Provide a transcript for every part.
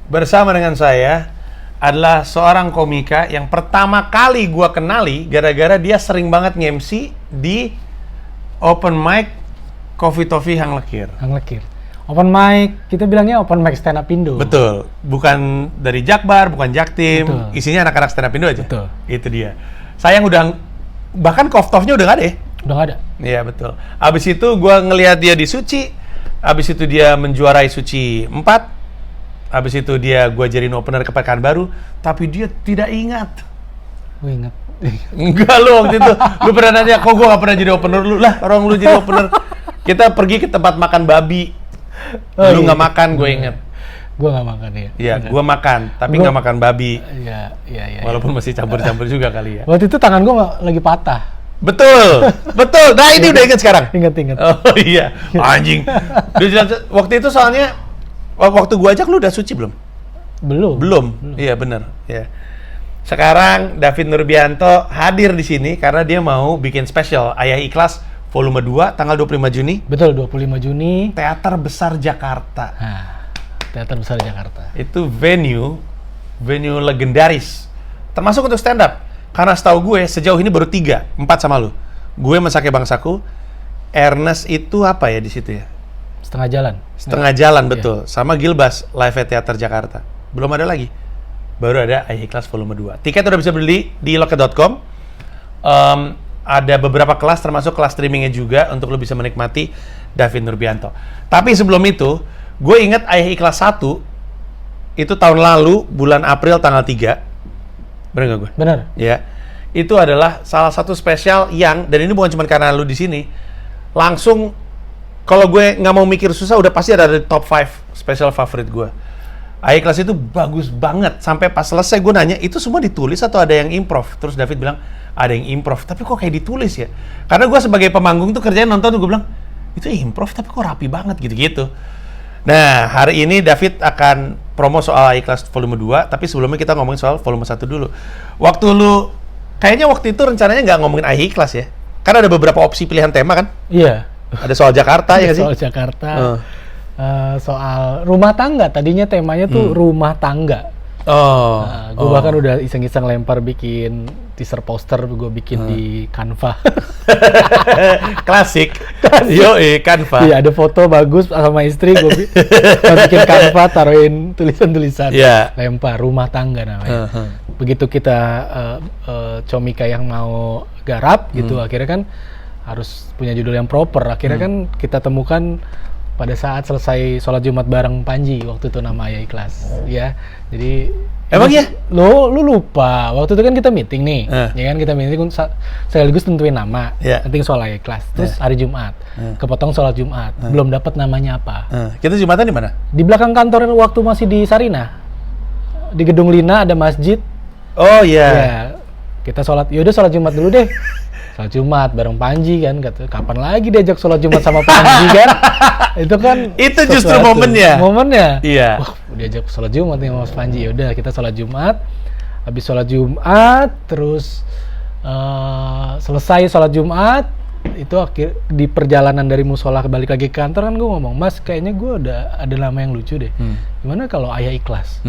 bersama dengan saya adalah seorang komika yang pertama kali gua kenali gara-gara dia sering banget nge-MC di open mic Coffee Toffee Hang Lekir. Open mic, kita bilangnya open mic stand up Indo. Betul, bukan dari Jakbar, bukan Jaktim, Betul. isinya anak-anak stand up Indo aja. Betul. Itu dia. Sayang bahkan Koftofnya udah nggak ada ya? Udah nggak ada. Iya betul. Abis itu gua ngelihat dia di Suci, abis itu dia menjuarai Suci 4, abis itu gua jadiin opener ke Pekanbaru, tapi dia tidak ingat. Gue ingat. Enggak lu waktu itu, lu pernah nanya, kok gua gak pernah jadi opener lu? Lah, orang lu jadi opener. Kita pergi ke tempat makan babi. Lu nggak makan, gue inget. Gue nggak makan ya. Iya, gue makan, tapi nggak makan babi. Iya. Walaupun masih campur-campur juga kali ya. Waktu itu tangan gue lagi patah. Betul. Nah ini udah inget sekarang. Ingat. Oh iya, anjing. Waktu itu soalnya, waktu gue ajak lu udah suci belum? Belum. Iya benar. Ya. Sekarang David Nurbianto hadir di sini karena dia mau bikin spesial Ayah Ikhlas volume 2 tanggal 25 Juni. Betul, 25 Juni. Teater Besar Jakarta. Nah, Teater Besar Jakarta. Itu venue legendaris. Termasuk untuk stand up. Karena setahu gue sejauh ini baru 4 sama lu. Gue Mesake Bangsaku, Ernest itu apa ya di situ ya? Setengah Jalan betul. Sama Gilbas Live at Teater Jakarta. Belum ada lagi. Baru ada Ayah Ikhlas volume 2. Tiket udah bisa beli di loket.com. Ada beberapa kelas, termasuk kelas streamingnya juga, untuk lo bisa menikmati David Nurbianto. Tapi sebelum itu, gue inget Ayah Ikhlas 1, itu tahun lalu, bulan April tanggal 3. Bener gak gue? Bener. Ya. Itu adalah salah satu spesial yang, dan ini bukan cuma karena lu di sini, langsung, kalau gue nggak mau mikir susah, udah pasti ada di top 5 spesial favorit gue. Ayah Ikhlas itu bagus banget, sampai pas selesai gue nanya, itu semua ditulis atau ada yang improv? Terus David bilang, ada yang improv, tapi kok kayak ditulis ya? Karena gue sebagai pemanggung tuh kerjanya nonton tuh, gue bilang, itu improv tapi kok rapi banget gitu-gitu. Nah, hari ini David akan promo soal Ayah Ikhlas volume 2, tapi sebelumnya kita ngomongin soal volume 1 dulu. Kayaknya waktu itu rencananya nggak ngomongin Ayah Ikhlas ya? Karena ada beberapa opsi pilihan tema kan? Iya. Ada soal Jakarta ya sih? Soal Jakarta. Soal rumah tangga, tadinya temanya tuh rumah tangga. Gue bahkan udah iseng-iseng lempar bikin teaser poster, gue bikin di Canva. Klasik. Canva. Iya, ada foto bagus sama istri, gue bikin Canva, taruhin tulisan-tulisan. Lempar, rumah tangga namanya. Begitu kita comika yang mau garap gitu, akhirnya kan harus punya judul yang proper. Akhirnya kan kita temukan pada saat selesai sholat Jumat bareng Panji, waktu itu nama Ayah Ikhlas, ya. Jadi emang ya? Lu lupa. Waktu itu kan kita meeting nih, ya kan, kita meeting sekaligus tentuin nama, penting soal Ayah Ikhlas. Terus hari Jumat, kepotong sholat Jumat, belum dapat namanya apa. Kita Jumatan di mana? Di belakang kantor waktu masih di Sarina, di Gedung Lina ada masjid. Oh iya. Ya, kita sholat. Yaudah sholat Jumat dulu deh. Sholat Jumat bareng Panji kan, kata kapan lagi diajak sholat Jumat sama Panji kan? Itu justru momennya. Iya. Wah, diajak sholat Jumat nih sama Mas Panji. Yaudah kita sholat Jumat. Habis sholat Jumat, terus selesai sholat Jumat, itu di perjalanan dari musola balik lagi ke kantor kan gue ngomong, Mas kayaknya gue ada nama yang lucu deh. Gimana kalau Ayah Ikhlas?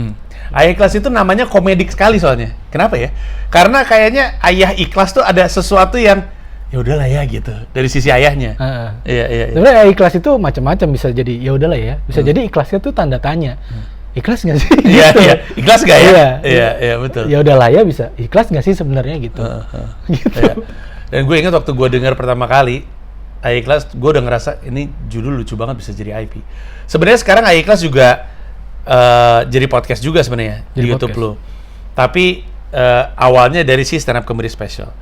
Ayah Ikhlas itu namanya komedik sekali soalnya. Kenapa ya? Karena kayaknya Ayah Ikhlas tuh ada sesuatu yang ya udahlah ya gitu dari sisi ayahnya. Iya. Sebenarnya Ayah Ikhlas itu macam-macam, bisa jadi ya udahlah ya, bisa jadi ikhlasnya tuh tanda tanya. Ikhlas nggak sih? Iya. Ikhlas nggak ya? Iya betul. Ya udahlah ya, bisa ikhlas nggak sih sebenarnya gitu. Gitu. Iya. Dan gue ingat waktu gue dengar pertama kali Ayah Ikhlas, gue udah ngerasa ini judul lucu banget, bisa jadi IP. Sebenarnya sekarang Ayah Ikhlas juga jadi podcast juga sebenarnya di YouTube lo. Tapi awalnya dari si stand up comedy special.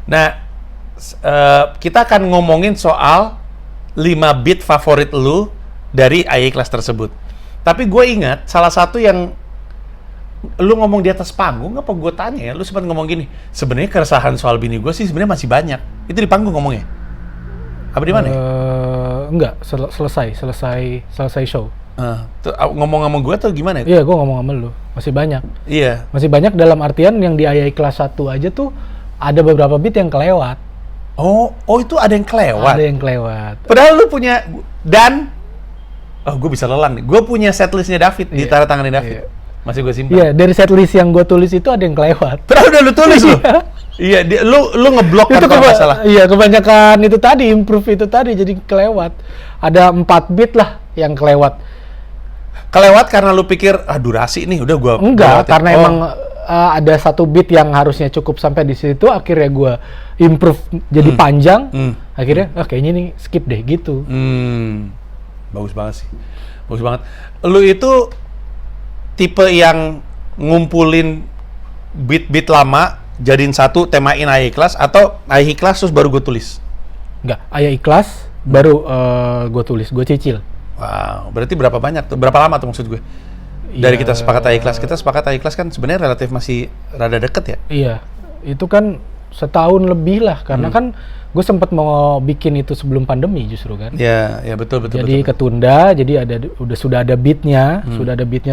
Nah, kita akan ngomongin soal 5 beat favorit lu dari Ayah Ikhlas tersebut. Tapi gue ingat salah satu yang lu ngomong di atas panggung, apa gue tanya ya, lu sempat ngomong gini, sebenarnya keresahan soal bini gue sih sebenarnya masih banyak. Itu di panggung ngomongnya? Apa di mana? Enggak, selesai show. Ngomong sama gue atau gimana? Iya, gue ngomong sama lu. Masih banyak. Iya. Masih banyak dalam artian yang di Ayah Ikhlas 1 aja tuh ada beberapa beat yang kelewat. Oh itu ada yang kelewat? Ada yang kelewat. Padahal lu punya, dan gue bisa lelang nih. Gue punya setlistnya David, di tanda tangannya David. Iya. Masih gue simpan. Iya, dari setlist yang gue tulis itu ada yang kelewat. Terus udah lu tulis lu? Iya, lu ngeblok kan kalau nggak salah. Iya, kebanyakan itu tadi, improve itu tadi jadi kelewat. Ada 4 bit lah yang kelewat. Kelewat karena lu pikir, durasi nih, udah gua Enggak, karena emang ada 1 bit yang harusnya cukup sampai di situ, akhirnya gua improve jadi panjang. Akhirnya, kayaknya nih skip deh gitu. Bagus banget sih. Bagus banget. Lu itu tipe yang ngumpulin bit-bit lama, jadiin satu, temain Ayah Ikhlas, atau Ayah Ikhlas terus baru gue tulis? Enggak, Ayah Ikhlas baru gue tulis, gue cicil. Wow, berarti berapa banyak tuh? Berapa lama tuh maksud gue? Dari kita sepakat Ayah Ikhlas, kan sebenarnya relatif masih rada deket ya? Iya, itu kan setahun lebih lah, karena kan gue sempat mau bikin itu sebelum pandemi justru kan. Ya betul. Jadi ketunda, jadi sudah ada beatnya,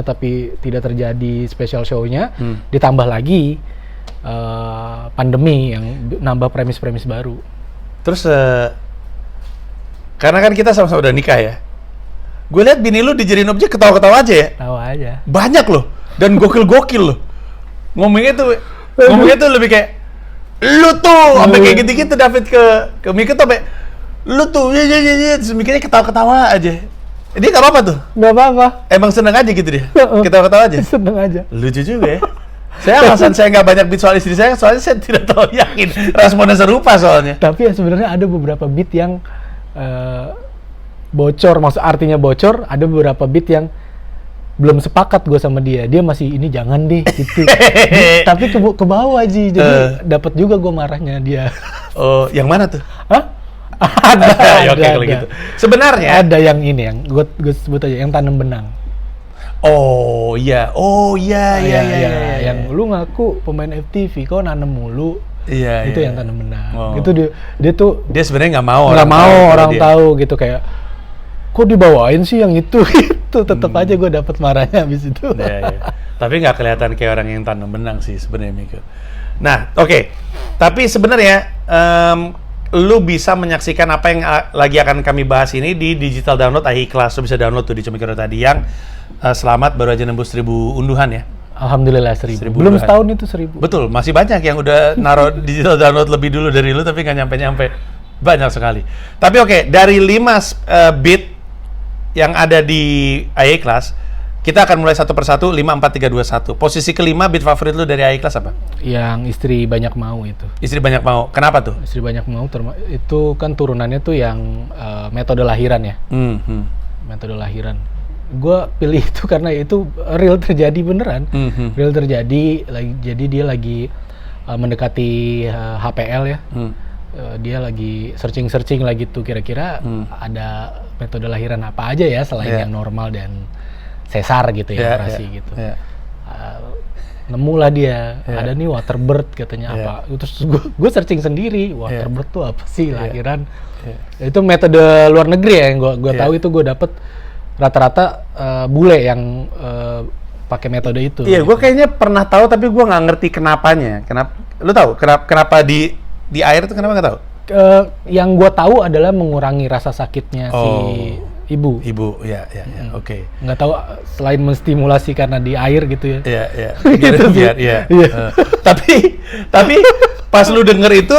tapi tidak terjadi special show-nya, ditambah lagi pandemi yang nambah premis-premis baru. Terus karena kan kita sama-sama udah nikah ya. Gue lihat bini lu dijadiin objek ketawa-ketawa aja ya. Tahu aja. Banyak loh dan gokil-gokil loh. Ngomongnya tuh lebih kayak lu tuh sampai kayak gitu-gitu. David ke Mika tuh sampai lu tuh ya terus mikirnya ketawa-ketawa aja. Dia nggak apa-apa tuh. Nggak apa-apa. Emang seneng aja gitu dia. Ketawa-ketawa aja. Seneng aja. Lucu juga ya. Alasan saya nggak banyak beat soal istri saya, soalnya saya tidak tahu yakin responnya serupa soalnya. Tapi ya sebenarnya ada beberapa beat yang bocor, artinya bocor. Ada beberapa beat yang belum sepakat gue sama dia. Dia masih ini jangan deh gitu. Tapi ke bawah aja. Jadi dapat juga gue marahnya dia. Oh, yang mana tuh? Hah? Ada. Gitu. Sebenarnya ada yang ini yang gue sebut aja yang tanam benang. Oh iya. Yang lu ngaku pemain FTV, kok nanem mulu. Iya. Itu yang tanam benang. Itu dia sebenarnya nggak mau orang tahu gitu, kayak kok dibawain sih yang itu tetap aja gue dapat marahnya habis itu. Iya. Tapi nggak kelihatan kayak orang yang tanam benang sih sebenarnya, Miko. Nah, oke. Tapi sebenarnya lu bisa menyaksikan apa yang lagi akan kami bahas ini di digital download Ayah Ikhlas. Lu bisa download tuh di Comikero tadi yang selamat baru aja nembus 1.000 unduhan ya. Alhamdulillah 1.000. Belum setahun itu 1.000. Betul, masih banyak yang udah naruh digital download lebih dulu dari lu tapi nggak nyampe-nyampe. Banyak sekali. Tapi oke, dari 5 bit yang ada di Ayah Ikhlas, kita akan mulai satu persatu. 5, 4, 3, 2, 1. Posisi kelima bit favorit lu dari Ayah Ikhlas apa? Yang Istri Banyak Mau itu. Istri Banyak Mau. Kenapa tuh? Istri Banyak Mau itu kan turunannya tuh yang metode lahiran ya. Metode lahiran. Gue pilih itu karena itu real terjadi beneran. Real terjadi. Jadi dia lagi mendekati HPL ya. Dia lagi searching lagi tuh kira-kira ada metode lahiran apa aja ya selain yang normal dan sesar gitu ya, operasi gitu. Nemulah dia, ada nih waterbird katanya apa. Terus gue searching sendiri, waterbird tuh apa sih lahiran. Itu metode luar negeri ya yang gue tahu. Itu gue dapet rata-rata bule yang pakai metode itu. Iya, gue kayaknya pernah tahu tapi gue nggak ngerti kenapanya. Lu tahu kenapa di air itu kenapa nggak tahu? Yang gue tahu adalah mengurangi rasa sakitnya si ibu. Ya, oke. Nggak tahu selain menstimulasi karena di air gitu ya. Iya. Biar. Tapi pas lu denger itu,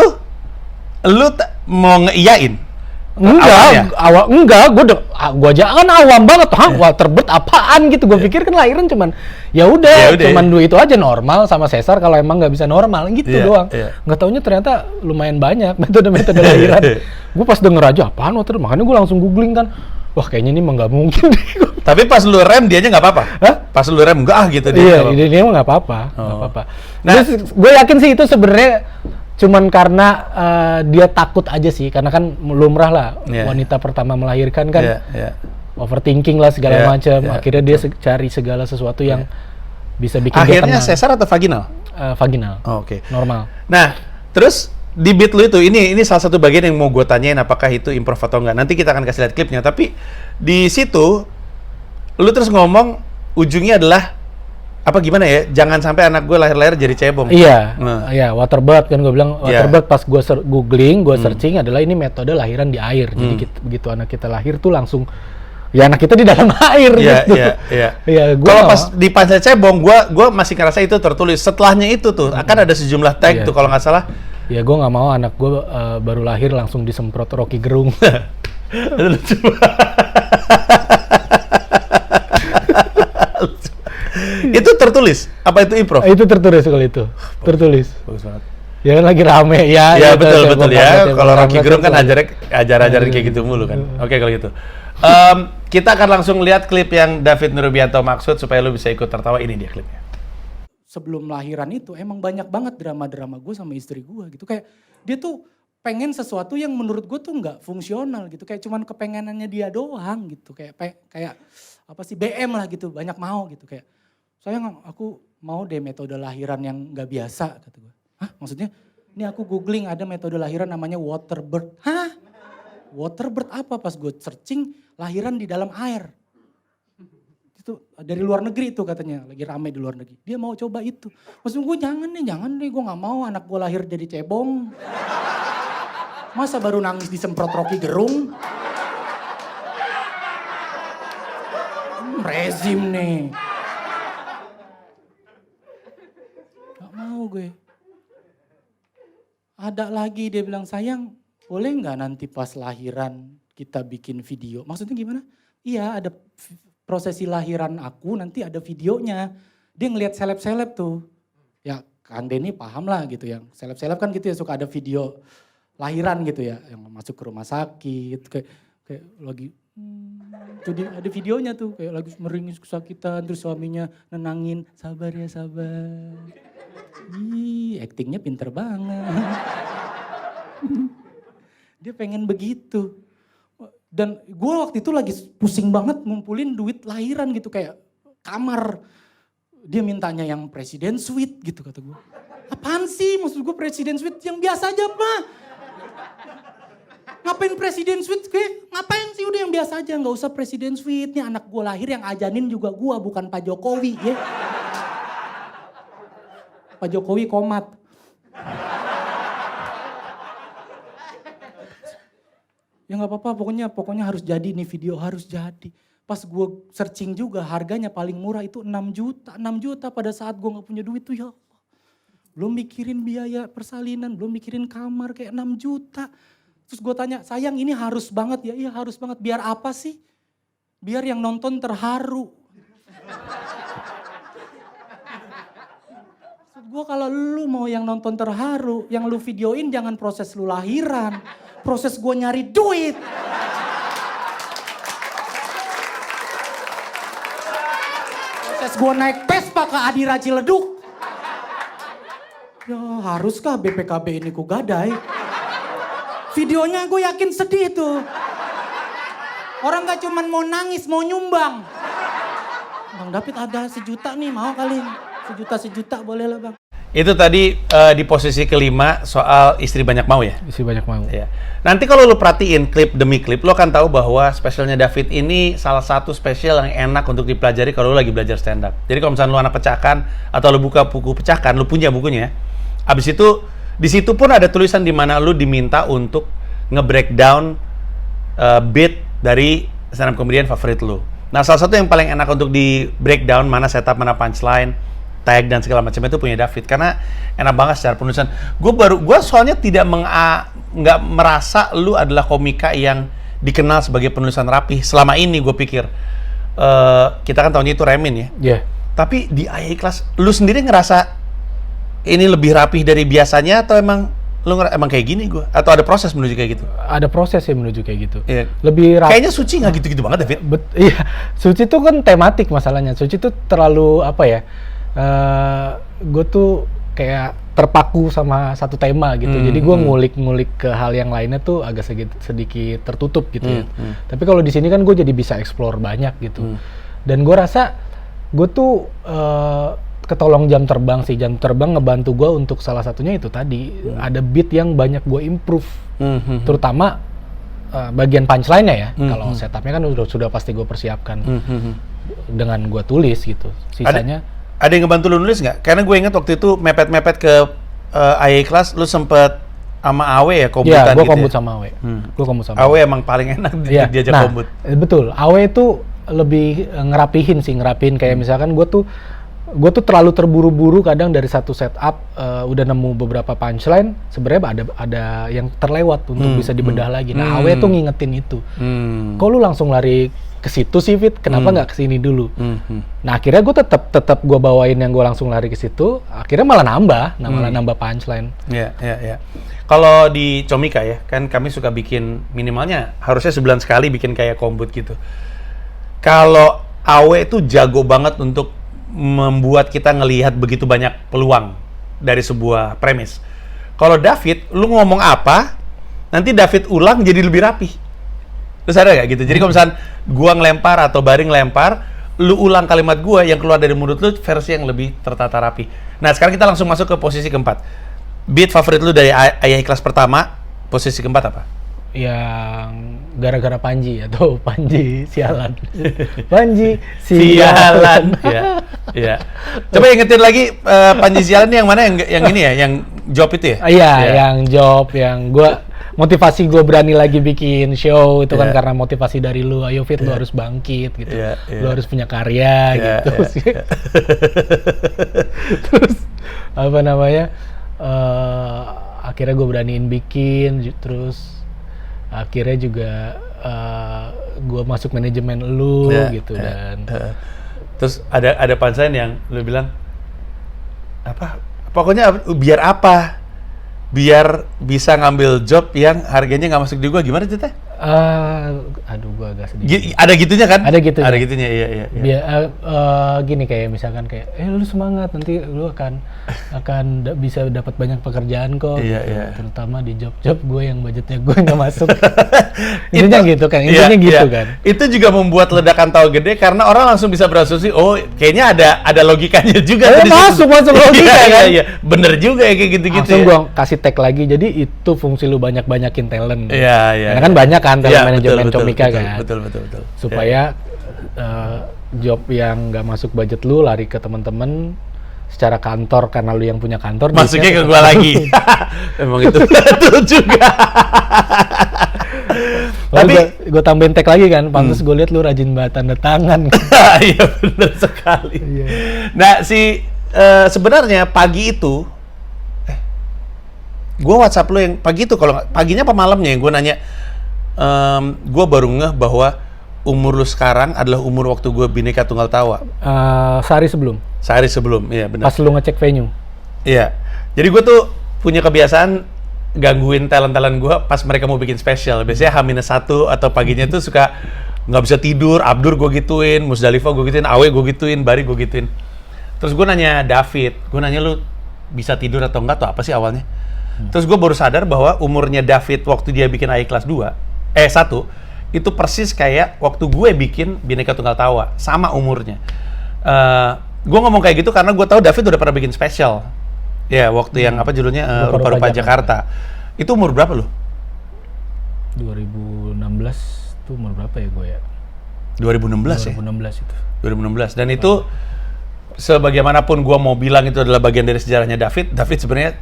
lu mau ngeiyain? Enggak, gue aja kan awam banget, waterbird apaan gitu. Gue pikir kan lahiran cuman ya udah cuman dua itu aja, normal sama sesar kalau emang nggak bisa normal gitu doang. Nggak taunya ternyata lumayan banyak metode lahiran. Gue pas denger aja apaan waterbird, makanya gue langsung googling kan. Wah kayaknya ini mah nggak mungkin. Tapi pas lu rem dia aja nggak apa-apa? Pas lu rem enggak gitu dia. Iya, dia mah nggak apa-apa. Nah, gue yakin sih itu sebenarnya cuman karena dia takut aja sih, karena kan lumrah lah wanita pertama melahirkan kan overthinking lah segala macam. Akhirnya dia cari segala sesuatu yang bisa bikin akhirnya dia tenang. Sesar atau vaginal? Vaginal. Oke. Normal. Nah, terus di beat lu itu, ini salah satu bagian yang mau gue tanyain apakah itu improv atau enggak. Nanti kita akan kasih lihat klipnya. Tapi di situ lu terus ngomong ujungnya adalah apa gimana ya? Jangan sampai anak gue lahir-lahir jadi cebong. Iya, iya, waterbird kan gue bilang waterbird. Pas gue googling, gue searching adalah ini metode lahiran di air. Jadi begitu anak kita lahir tuh langsung Ya anak kita di dalam air gitu. Iya. Kalau pas di punchline cebong, gua masih ngerasa itu tertulis. Setelahnya itu tuh akan ada sejumlah tag tuh kalau nggak salah. Ya gue nggak mau anak gue baru lahir langsung disemprot Rocky Gerung. Itu tertulis? Apa itu improv? Itu tertulis kalau itu. Tertulis. Bagus banget. Ya lagi rame ya. Ya betul ya. Kalau Rocky Gerung kan ajarin kayak gitu mulu kan. Oke kalau gitu. Kita akan langsung lihat klip yang David Nurubianto maksud supaya lu bisa ikut tertawa. Ini dia klipnya. Sebelum lahiran itu emang banyak banget drama-drama gue sama istri gue gitu. Kayak dia tuh pengen sesuatu yang menurut gue tuh nggak fungsional gitu. Kayak cuman kepengenannya dia doang gitu. Kayak apa sih BM lah gitu, banyak mau gitu. Kayak sayang aku mau deh metode lahiran yang nggak biasa kata gue. Hah maksudnya? Ini aku googling ada metode lahiran namanya waterbird. Hah? Waterbird apa? Pas gue searching lahiran di dalam air. Itu dari luar negeri itu katanya, lagi rame di luar negeri. Dia mau coba itu. Maksud gue jangan deh, gue gak mau anak gue lahir jadi cebong. Masa baru nangis disemprot Rocky Gerung? Rezim nih. Gak mau gue. Ada lagi dia bilang, sayang boleh gak nanti pas lahiran kita bikin video? Maksudnya gimana? Iya ada prosesi lahiran aku nanti ada videonya. Dia ngelihat seleb-seleb tuh. Ya Kang Denny paham lah gitu ya. Seleb-seleb kan gitu ya suka ada video lahiran gitu ya. Yang masuk ke rumah sakit. Kayak lagi tuh ada videonya tuh. Kayak lagi meringis kesakitan. Terus suaminya nenangin. Sabar ya sabar. Ih aktingnya pinter banget. Dia pengen begitu. Dan gue waktu itu lagi pusing banget ngumpulin duit lahiran gitu kayak kamar. Dia mintanya yang presiden suite gitu kata gue. Apaan sih maksud gue presiden suite yang biasa aja Pak. Ngapain presiden suite? Ngapain sih udah yang biasa aja gak usah presiden suite. Nih anak gue lahir yang ajanin juga gue bukan Pak Jokowi ya. Pak Jokowi komat. Ya nggak apa-apa, pokoknya harus jadi nih video, harus jadi. Pas gue searching juga harganya paling murah itu 6 juta. 6 juta pada saat gue gak punya duit tuh ya Allah. Belum mikirin biaya persalinan, belum mikirin kamar kayak 6 juta. Terus gue tanya, sayang ini harus banget ya? Iya harus banget, biar apa sih? Biar yang nonton terharu. Maksud gue kalau lu mau yang nonton terharu, yang lu videoin jangan proses lu lahiran. Proses gue nyari duit. Proses gue naik Vespa ke Adira Ciledug. Ya haruskah BPKB ini ku gadai? Videonya gue yakin sedih tuh. Orang gak cuman mau nangis, mau nyumbang. Bang David ada 1 juta nih, mau kali. 1 juta boleh lah bang. Itu tadi di posisi kelima soal istri banyak mau ya? Istri banyak mau. Ya. Nanti kalau lu perhatiin klip demi klip, lu akan tahu bahwa spesialnya David ini salah satu spesial yang enak untuk dipelajari kalau lu lagi belajar stand up. Jadi kalau misalnya lu anak pecahkan atau lu buka buku pecahkan, lu punya bukunya. Abis itu, di situ pun ada tulisan di mana lu diminta untuk nge-breakdown beat dari stand up comedian favorit lu. Nah, salah satu yang paling enak untuk di breakdown mana setup, mana punchline, tag dan segala macam itu punya David karena enak banget secara penulisan. Gue soalnya nggak merasa lu adalah komika yang dikenal sebagai penulisan rapih selama ini. Gue pikir kita kan tahunya itu Remin ya. Yeah. Tapi di AI Class lu sendiri ngerasa ini lebih rapih dari biasanya atau emang lu emang kayak gini gue? Atau ada proses menuju kayak gitu? Ada proses ya menuju kayak gitu. Yeah. Lebih rapih. Kayaknya Suci nggak gitu-gitu banget David. Iya, Suci tuh kan tematik masalahnya. Suci tuh terlalu apa ya? Gue tuh kayak terpaku sama satu tema gitu. Jadi gue ngulik-ngulik ke hal yang lainnya tuh agak sedikit tertutup gitu ya. Tapi kalau di sini kan gue jadi bisa explore banyak gitu. Dan gue rasa gue tuh ketolong jam terbang sih. Jam terbang ngebantu gue untuk salah satunya itu tadi. Ada beat yang banyak gue improve. Terutama bagian punchline-nya ya. Kalau setupnya kan sudah pasti gue persiapkan. Dengan gue tulis gitu. Sisanya ada yang ngebantu lu nulis nggak? Karena gue ingat waktu itu mepet-mepet ke AI Class, lu sempet sama Awe ya kombutan Iya, gue gitu kombut ya? sama Awe. Gue kombut sama Awe emang paling enak Iya. diajak Nah, kombut. betul. Awe itu lebih ngerapihin kayak misalkan gue tuh terlalu terburu-buru kadang dari satu setup udah nemu beberapa punchline sebenarnya ada yang terlewat untuk bisa dibedah lagi. Nah, Awe tuh ngingetin itu. Kok lu langsung lari ke situ sih, Fit? Kenapa nggak ke sini dulu? Nah, akhirnya gue tetap gue bawain yang gue langsung lari ke situ. Akhirnya malah nambah punchline. Iya. Kalau di Comika ya, kan kami suka bikin minimalnya harusnya sebulan sekali bikin kayak kombut gitu. Kalau Awe itu jago banget untuk membuat kita ngelihat begitu banyak peluang dari sebuah premis. Kalau David, lu ngomong apa, nanti David ulang jadi lebih rapi. Terus ada nggak gitu? Jadi kalau misalnya gua ngelempar atau Baring ngelempar, lu ulang kalimat gua yang keluar dari mulut lu versi yang lebih tertata rapi. Nah, sekarang kita langsung masuk ke posisi keempat. Beat favorit lu dari Ayah Ikhlas pertama, posisi keempat apa? Yang gara-gara Panji atau Panji sialan. Panji sialan. Iya. Coba ingetin lagi Panji sialan yang mana yang ini ya, yang job itu ya? Iya, yang job yang gua motivasi gue berani lagi bikin show itu kan karena motivasi dari lu. Ayo Fit, lu harus bangkit gitu. Lu harus punya karya gitu. Terus apa namanya? Akhirnya gue beraniin bikin, terus akhirnya juga gue masuk manajemen lu gitu dan terus ada punchline yang lu bilang apa? Pokoknya biar apa? Biar bisa ngambil job yang harganya nggak masuk di gua, gimana ceritanya? Aduh, gua agak sedih. Ada gitunya kan? Ada gitunya. Ada gitunya, iya. Biar gini kayak misalkan kayak, lu semangat nanti lu akan bisa dapat banyak pekerjaan kok. Iya. Terutama di job-job gue yang budgetnya gue nggak masuk. Intinya gitu kan. Kan. Itu juga membuat ledakan tawa gede karena orang langsung bisa berasumsi, oh kayaknya ada logikanya juga. Masuk logika kan? Iya. Bener juga ya kayak gitu-gitu. Langsung gua kasih tag lagi. Jadi itu fungsi lu banyakin talent. Iya. Karena kan banyak kan talent manajemen Comika kan. Betul. Supaya job yang nggak masuk budget lu lari ke teman-teman secara kantor karena lu yang punya kantor. Masuknya ke gua lagi. Emang itu betul juga. Tapi gue tambahin tag lagi kan, pantas gue lihat lu rajin banget tanda tangan. Iya bener sekali. Nah sebenarnya pagi itu, gue WhatsApp lu yang pagi itu, kalau paginya apa malamnya yang gue nanya, gue baru ngeh bahwa umur lu sekarang adalah umur waktu gue Bhinneka Tunggal Tawa. Sehari sebelum, iya benar. Pas lu ngecek venue. Iya, jadi gue tuh punya kebiasaan gangguin talent-talent gue pas mereka mau bikin spesial. Biasanya H-1 atau paginya tuh suka nggak bisa tidur, Abdur gue gituin, Musdalifah gue gituin, Awe gue gituin, Bari gue gituin. Terus gue nanya David, lu bisa tidur atau enggak tuh apa sih awalnya? Terus gue baru sadar bahwa umurnya David waktu dia bikin AI kelas 1 itu persis kayak waktu gue bikin Bhinneka Tunggal Tawa, sama umurnya. Gue ngomong kayak gitu karena gue tahu David udah pernah bikin spesial. Ya, waktu yang apa judulnya Rupa-Rupa Jakarta. Itu umur berapa lu? 2016 tuh umur berapa ya gue ya? 2016 ya? 2016 itu. 2016. Dan itu sebagaimanapun gue mau bilang itu adalah bagian dari sejarahnya David sebenarnya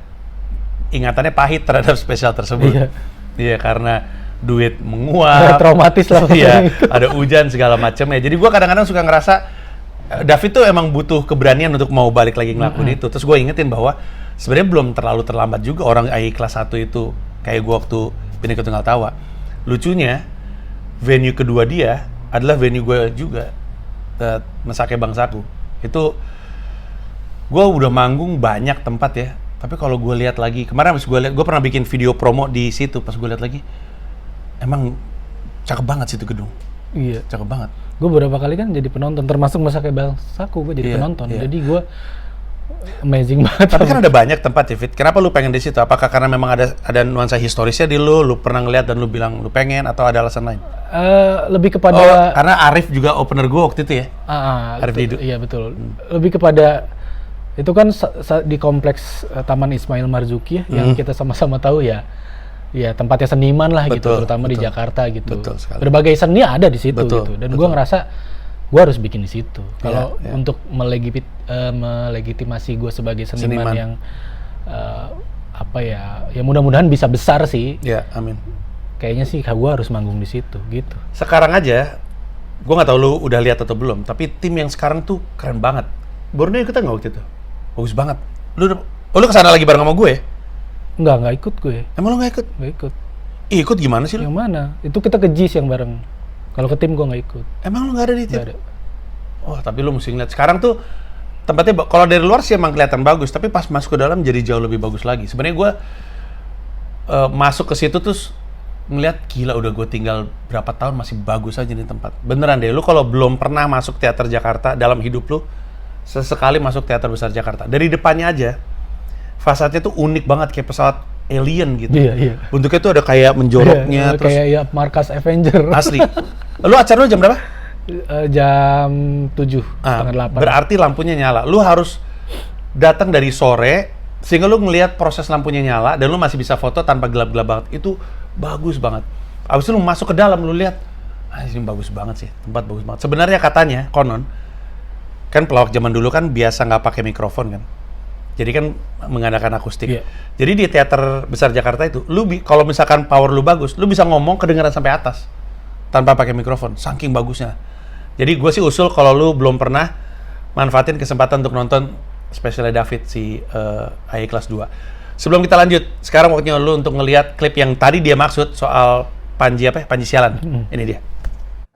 ingatannya pahit terhadap spesial tersebut. Iya, karena duit menguap. Traumatis lah. Iya, ada hujan segala macamnya. Jadi gue kadang-kadang suka ngerasa David tuh emang butuh keberanian untuk mau balik lagi ngelakuin itu. Terus gue ingetin bahwa sebenarnya belum terlalu terlambat juga orang AI kelas 1 itu kayak gue waktu Bhinneka Tunggal Tawa. Lucunya, venue kedua dia adalah venue gue juga, Mesake Bangsaku. Itu gue udah manggung banyak tempat ya. Tapi kalau gue lihat lagi, kemarin pas gue lihat, gue pernah bikin video promo di situ. Pas gue lihat lagi, emang cakep banget situ gedung. Iya, cakep banget. Gue beberapa kali kan jadi penonton, termasuk Mesake Bangsaku gue jadi penonton. Jadi gue amazing banget. Tapi kan ada banyak tempat ya, Fit. Kenapa lu pengen di situ? Apakah karena memang ada nuansa historisnya di lu pernah ngeliat dan lu bilang lu pengen, atau ada alasan lain? Lebih kepada karena Arif juga opener gue waktu itu ya. Arif Didu. Iya betul. Lebih kepada itu kan di kompleks Taman Ismail Marzuki ya, yang kita sama-sama tahu ya tempatnya seniman lah gitu, terutama di Jakarta gitu. Berbagai seni ada di situ gitu. Dan gue ngerasa gue harus bikin di situ. Kalau untuk melegitimasi gue sebagai seniman yang ya mudah-mudahan bisa besar sih. Ya, amin. Kayaknya sih gue harus manggung di situ gitu. Sekarang aja, gue nggak tahu lu udah lihat atau belum, tapi tim yang sekarang tuh keren banget. Borneo ikutan nggak waktu itu? Bagus banget. Lu kesana lagi bareng sama gue? Nggak ikut gue. Emang lu nggak ikut? Nggak ikut. Ikut gimana sih lu? Yang mana? Itu kita ke JIS yang bareng. Kalau ke tim gue nggak ikut. Emang lu nggak ada di tim? Nggak ada. Wah, tapi lu mesti ngeliat. Sekarang tuh tempatnya, kalau dari luar sih emang kelihatan bagus, tapi pas masuk ke dalam jadi jauh lebih bagus lagi. Sebenarnya gue masuk ke situ terus ngeliat, gila udah gue tinggal berapa tahun masih bagus aja nih tempat. Beneran deh, lu kalau belum pernah masuk teater Jakarta dalam hidup lu, sesekali masuk teater besar Jakarta. Dari depannya aja, fasadnya tuh unik banget kayak pesawat alien gitu. Iya. Bentuknya tuh ada kayak menjoroknya, terus kayak ya markas Avenger. asli. Lu acara lu jam berapa? Jam 7, setengah 8. Berarti lampunya nyala. Lu harus datang dari sore sehingga lu ngelihat proses lampunya nyala dan lu masih bisa foto tanpa gelap-gelap banget. Itu bagus banget. Abis itu lu masuk ke dalam, lu lihat, ini bagus banget sih, tempat bagus banget. Sebenarnya katanya, konon, kan pelawak zaman dulu kan biasa nggak pakai mikrofon kan. Jadi kan mengadakan akustik. Yeah. Jadi di teater besar Jakarta itu, lu kalau misalkan power lu bagus, lu bisa ngomong kedengaran sampai atas tanpa pakai mikrofon, saking bagusnya. Jadi gue sih usul kalau lu belum pernah, manfaatin kesempatan untuk nonton spesialnya David si AI Kelas 2. Sebelum kita lanjut, sekarang waktunya lu untuk ngelihat klip yang tadi dia maksud soal Panji sialan. Ini dia.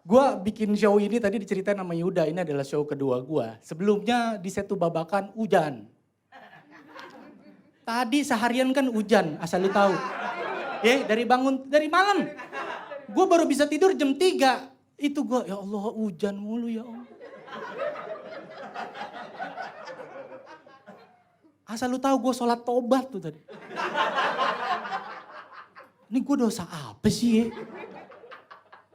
Gua bikin show ini tadi diceritain sama Yuda, ini adalah show kedua gua. Sebelumnya di Setu Babakan hujan. Tadi seharian kan hujan, asal lu tahu. Dari malam. Gua baru bisa tidur jam 3. Itu gua, ya Allah hujan mulu ya Allah. Asal lu tahu gue sholat tobat tuh tadi. Ini gue dosa apa sih ya?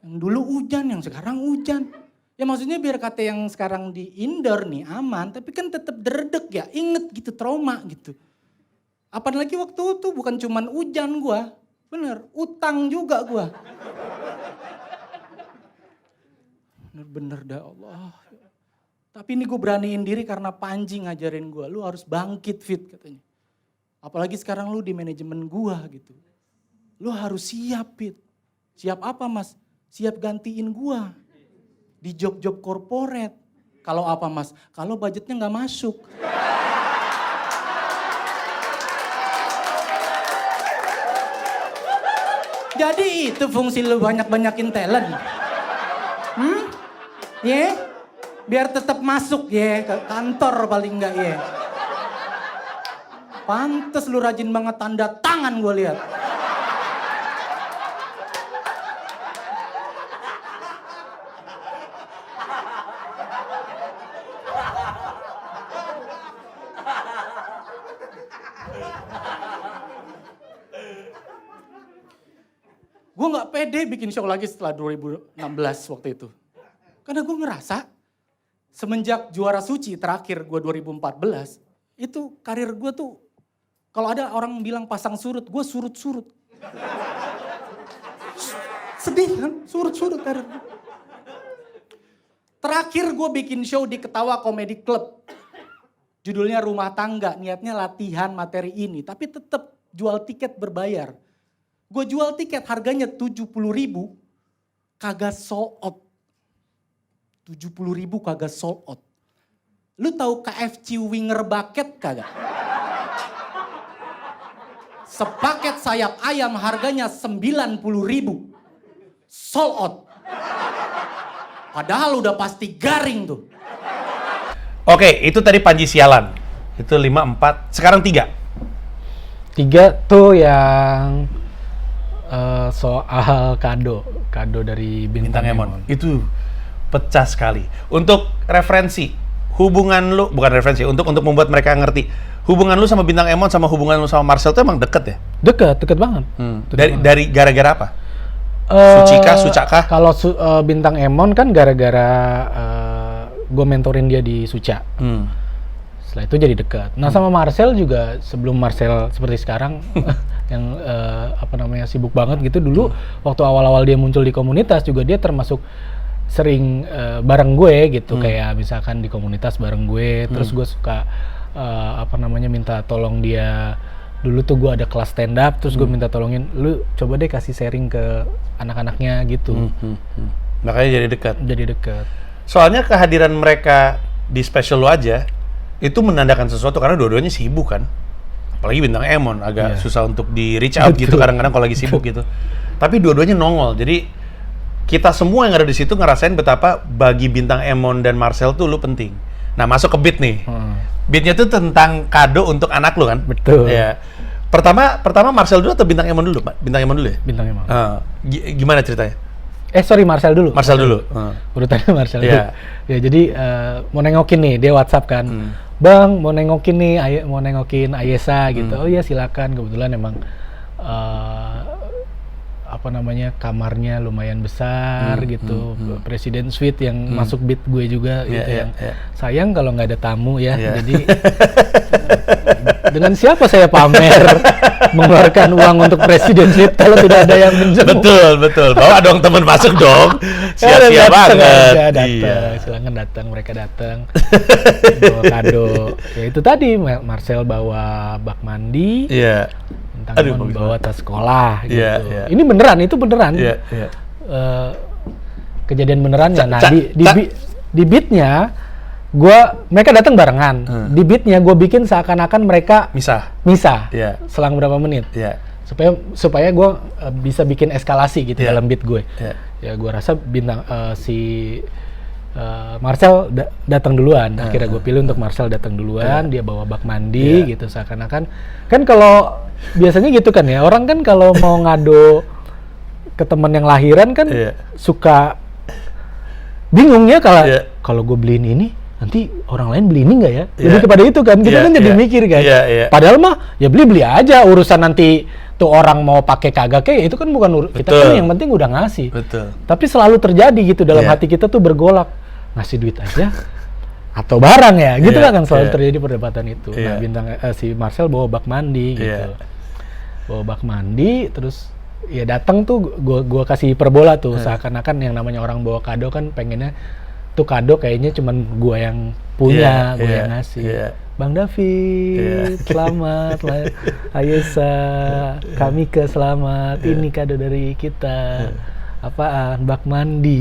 Yang dulu hujan, yang sekarang hujan. Ya maksudnya biar kata yang sekarang di indoor nih aman, tapi kan tetap derdek ya, inget gitu, trauma gitu. Apalagi waktu itu bukan cuman hujan gue, bener, utang juga gue. Bener-bener dah Allah. Tapi ini gue beraniin diri karena Panji ngajarin gue, lu harus bangkit Fit katanya. Apalagi sekarang lu di manajemen gue gitu. Lu harus siap Fit. Siap apa Mas? Siap gantiin gue. Di job-job korporat. Kalau apa Mas? Kalau budgetnya gak masuk. Jadi itu fungsi lu banyak-banyakin talent. Yeah? Biar tetap masuk ya ke kantor paling enggak ya. Pantes lu rajin banget tanda tangan gue lihat. Gue nggak pede bikin show lagi setelah 2016 waktu itu. Karena gue ngerasa semenjak Juara Suci terakhir gue 2014, itu karir gue tuh, kalau ada orang bilang pasang surut, gue surut-surut. Sedih kan, surut-surut karir gue. Terakhir gue bikin show di Ketawa Comedy Club. Judulnya Rumah Tangga, niatnya latihan materi ini, tapi tetap jual tiket berbayar. Gue jual tiket harganya 70.000, kagak sold out. 70.000 kagak sold out. Lu tahu KFC Winger Bucket kagak? Sepaket sayap ayam harganya 90.000. Sold out. Padahal udah pasti garing tuh. Oke, itu tadi Panji sialan. Itu 5, 4, sekarang 3. 3 tuh yang soal kado dari Bintang Emon. Itu pecah sekali. Untuk referensi, hubungan lu, bukan referensi, untuk membuat mereka ngerti. Hubungan lu sama Bintang Emon sama hubungan lu sama Marcel tuh emang deket ya? Deket banget. Dari gara-gara apa? Sucakah? Kalau Bintang Emon kan gara-gara gue mentorin dia di Suca. Setelah itu jadi dekat. Nah sama Marcel juga, sebelum Marcel seperti sekarang yang sibuk banget gitu, dulu waktu awal-awal dia muncul di komunitas juga dia termasuk sering bareng gue gitu, kayak misalkan di komunitas bareng gue, terus gue suka minta tolong dia dulu tuh gue ada kelas stand up, terus gue minta tolongin, lu coba deh kasih sharing ke anak-anaknya gitu. Makanya jadi dekat. Jadi dekat. Soalnya kehadiran mereka di special lu aja itu menandakan sesuatu karena dua-duanya sibuk kan. Apalagi bintang Emon agak susah untuk di reach out gitu kadang-kadang kalau lagi sibuk gitu. Tapi dua-duanya nongol. Jadi kita semua yang ada di situ ngerasain betapa bagi bintang Emon dan Marcel tuh lu penting. Nah, masuk ke beat nih. Beatnya tuh tentang kado untuk anak lu kan? Betul. Ya. Pertama Marcel dulu atau bintang Emon dulu, Pak? Bintang Emon dulu ya? Bintang Emon. Gimana ceritanya? Sorry, Marcel dulu. Marcel dulu. Urutannya Marcel dulu. Ya, jadi mau nengokin nih, dia WhatsApp kan. Bang, mau nengokin nih, mau nengokin Ayesa gitu. Oh iya, silakan. Kebetulan emang kamarnya lumayan besar gitu. Presiden suite yang masuk beat gue juga gitu yang sayang kalau nggak ada tamu ya. Jadi dengan siapa saya pamer mengeluarkan uang untuk presiden suite kalau tidak ada yang menjenguk. Betul. Bawa dong teman masuk dong. Sia-sia banget. Silakan datang, mereka datang. Bawa kado. Ya itu tadi Marcel bawa bak mandi. Iya. Tentang bawa tas sekolah gitu. Ini beneran, itu beneran. Kejadian beneran ya. Nah, di beatnya mereka datang barengan. Di beatnya gue bikin seakan-akan mereka misah. Selang berapa menit. Supaya gue bisa bikin eskalasi gitu dalam beat gue. Ya gue rasa bintang Marcel datang duluan. Akhirnya gue pilih untuk Marcel datang duluan. Dia bawa bak mandi gitu seakan-akan. Kan kalau biasanya gitu kan ya, orang kan kalau mau ngado ke teman yang lahiran kan suka bingung ya kalau gue beliin ini nanti orang lain beli ini nggak ya? Lebih kepada itu kan, kita kan jadi mikir kan. Padahal mah ya beli aja, urusan nanti tuh orang mau pakai kagak kayak itu kan bukan kita kan yang penting udah ngasih. Tapi selalu terjadi gitu dalam hati kita tuh bergolak, ngasih duit aja atau barang ya, gitu kan selalu terjadi perdebatan itu. Nah, bintang si Marcel bawa bak mandi gitu. Bawa bak mandi terus ya datang tuh gua kasih hiperbola tuh seakan-akan yang namanya orang bawa kado kan pengennya tuh kado kayaknya cuman gua yang punya, gua yang ngasih. Bang David, selamat, Ayesa, kami selamat, ini kado dari kita. Apaan? Bak mandi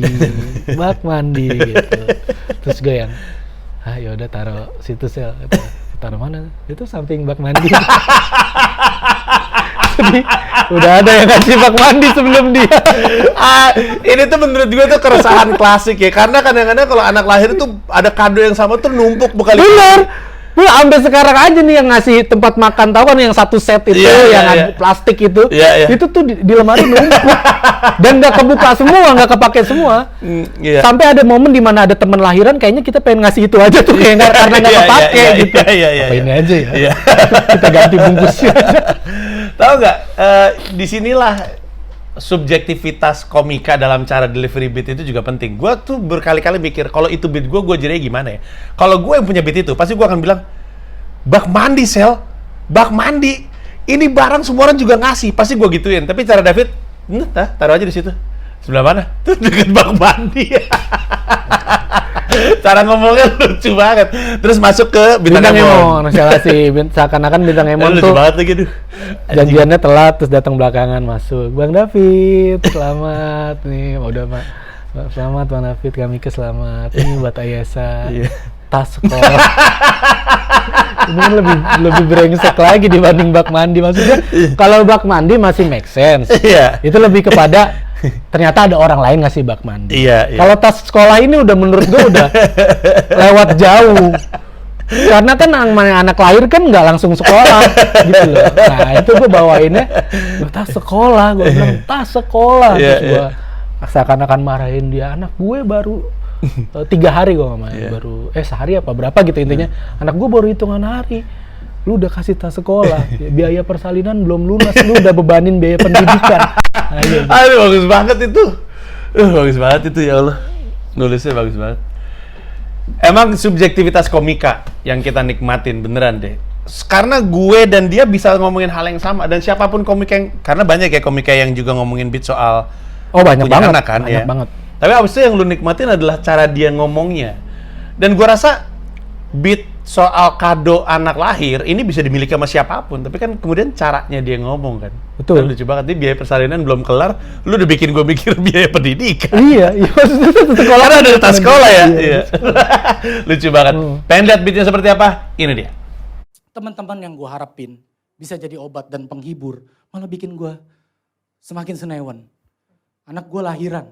gitu. Terus gue yang, yaudah taruh situ sel. Taruh mana? Itu samping bak mandi. Jadi udah ada yang ngasih bak mandi sebelum dia. Ini tuh menurut gue tuh keresahan klasik ya, karena kadang-kadang kalau anak lahir tuh ada kado yang sama tuh numpuk berkali-kali. Bener. Gue sampai sekarang aja nih yang ngasih tempat makan, tahu kan yang satu set itu ada plastik itu, itu tuh di lemari numpuk dan nggak kebuka semua, nggak kepake semua. Sampai ada momen di mana ada teman lahiran, kayaknya kita pengen ngasih itu aja tuh kayak karena nggak kepake gitu. Apa ini aja ya? Kita ganti bungkusnya. Tahu nggak? Disinilah subjektivitas komika dalam cara delivery beat itu juga penting. Gue tuh berkali-kali mikir, kalau itu beat gue jadinya gimana ya? Kalau gue yang punya beat itu, pasti gue akan bilang, bak mandi sel, bak mandi. Ini barang semua orang juga ngasih, pasti gue gituin. Tapi cara David, taruh aja di situ. Sebelah mana? Tuh deket bak mandi. Cara ngomongnya lucu banget. Terus masuk ke bintang Emon. Seakan-akan bintang Emon tuh. Lucu banget lagi tuh. Janjiannya telat, terus datang belakangan masuk. Bang David, selamat nih. Udah Pak. Selamat Bang David, kami selamat. Ini buat Ayesa. Tas sekolah. Ini kan lebih brengsek lagi dibanding bak mandi. Maksudnya kalau bak mandi masih make sense. Itu lebih kepada ternyata ada orang lain ngasih bak mandi. Kalau tas sekolah ini udah menurut gue udah lewat jauh. Karena kan anak lahir kan nggak langsung sekolah gitu loh. Nah itu gue bawainnya tas sekolah, gue bilang tas sekolah. Terus gue seakan-akan marahin dia, anak gue baru 3 hari gue ngomongin, baru sehari apa berapa gitu intinya. Anak gue baru hitungan hari. Lu udah kasih tas sekolah, biaya persalinan belum lunas, lu udah bebanin biaya pendidikan. Aduh, bagus banget itu. Bagus banget itu, ya Allah. Nulisnya bagus banget. Emang subjektivitas komika yang kita nikmatin beneran deh. Karena gue dan dia bisa ngomongin hal yang sama, dan siapapun komika yang, karena banyak ya komika yang juga ngomongin beat soal banyak punya banget, anak kan, banyak banget. Tapi abis itu yang lu nikmatin adalah cara dia ngomongnya. Dan gue rasa beat soal kado anak lahir, ini bisa dimiliki sama siapapun. Tapi kan kemudian caranya dia ngomong kan. Betul. Dan lucu banget, ini biaya persalinan belum kelar, lu udah bikin gue mikir biaya pendidikan. Iya, maksudnya satu sekolah. Karena ada tas sekolah ya. Iya. Lucu banget. Pengen lihat beatnya seperti apa? Ini dia. Teman-teman yang gue harapin bisa jadi obat dan penghibur, malah bikin gue semakin senewan. Anak gue lahiran.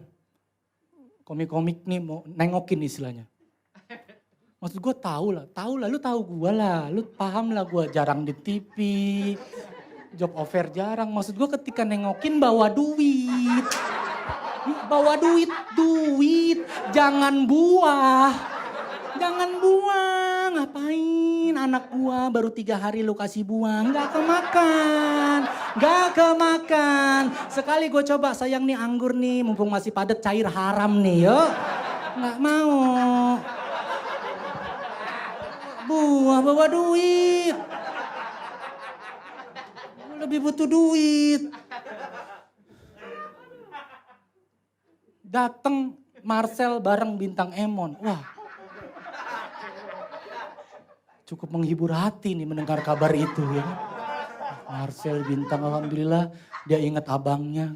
Komik-komik nih mau nengokin istilahnya. Maksud gue tahu lah, lu tahu gue lah, lu paham lah gue jarang di TV, job offer jarang. Maksud gue ketika nengokin bawa duit, jangan buah, ngapain anak gue baru 3 hari lu kasih buang, gak kemakan. Sekali gue coba sayang nih anggur nih, mumpung masih padat cair haram nih yuk, gak mau. Buah bawa duit. Lebih butuh duit. Dateng Marcel bareng Bintang Emon. Wah. Cukup menghibur hati nih mendengar kabar itu ya. Marcel Bintang, alhamdulillah dia ingat abangnya.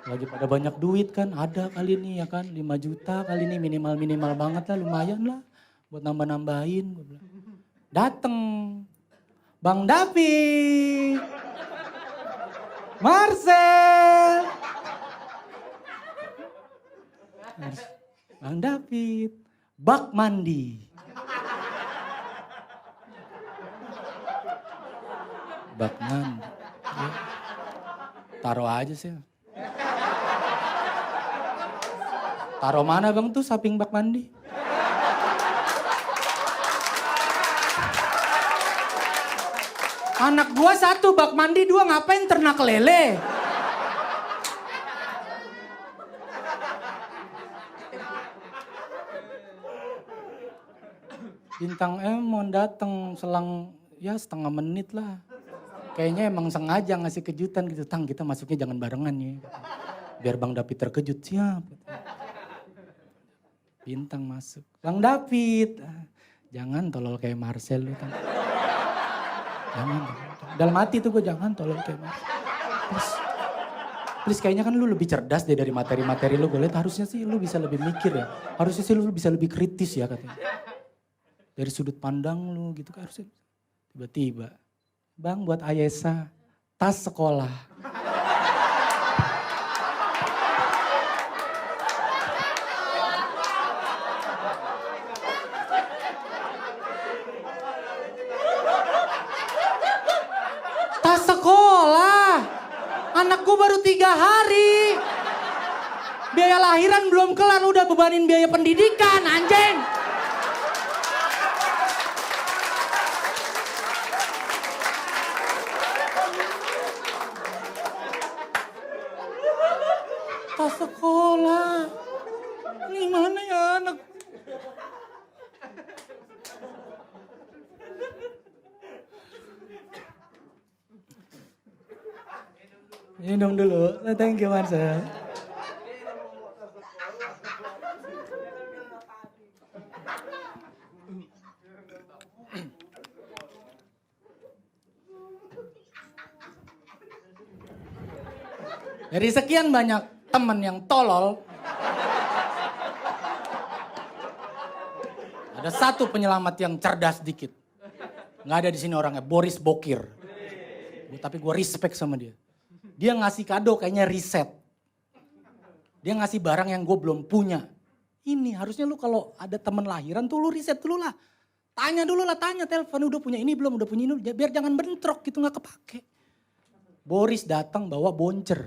Lagi pada banyak duit kan, ada kali ini ya kan, 5 juta kali ini minimal banget lah, lumayan lah. Buat nambah-nambahin. Dateng Bang David, Marcel, Bang David, bak mandi. Bak mandi. Ya. Taruh aja sih. Taruh mana bang tuh samping bak mandi? Anak gua 1 bak mandi, 2 ngapain ternak lele? Bintang Emon datang selang ya setengah menit lah. Kayaknya emang sengaja ngasih kejutan gitu. Tang, kita masuknya jangan barengan ya. Biar Bang David terkejut, siap. Bintang masuk. Bang David, jangan tolol kayak Marcel lu kan. Jangan. Dalam hati tuh gue jangan tolong kayak please kayaknya kan lu lebih cerdas deh dari materi-materi lu. Gue lihat harusnya sih lu bisa lebih mikir ya. Harusnya sih lu bisa lebih kritis ya katanya. Dari sudut pandang lu gitu kan harusnya. Tiba-tiba, bang buat Ayesa tas sekolah. Anak gue baru 3 hari. Biaya lahiran belum kelar udah bebanin biaya pendidikan, anjing. Tas sekolah. Ini mana ya anak? Minum dulu. Thank you Marcel. Dari sekian banyak teman yang tolol, ada satu penyelamat yang cerdas dikit. Nggak ada di sini orangnya, Boris Bokir. Tapi gue respect sama dia. Dia ngasih kado kayaknya riset. Dia ngasih barang yang gue belum punya. Ini harusnya lu kalau ada teman lahiran tuh lu riset dulu lah. Tanya dulu lah, telepon udah punya ini belum, udah punya ini. Biar jangan bentrok gitu gak kepake. Boris datang bawa boncer.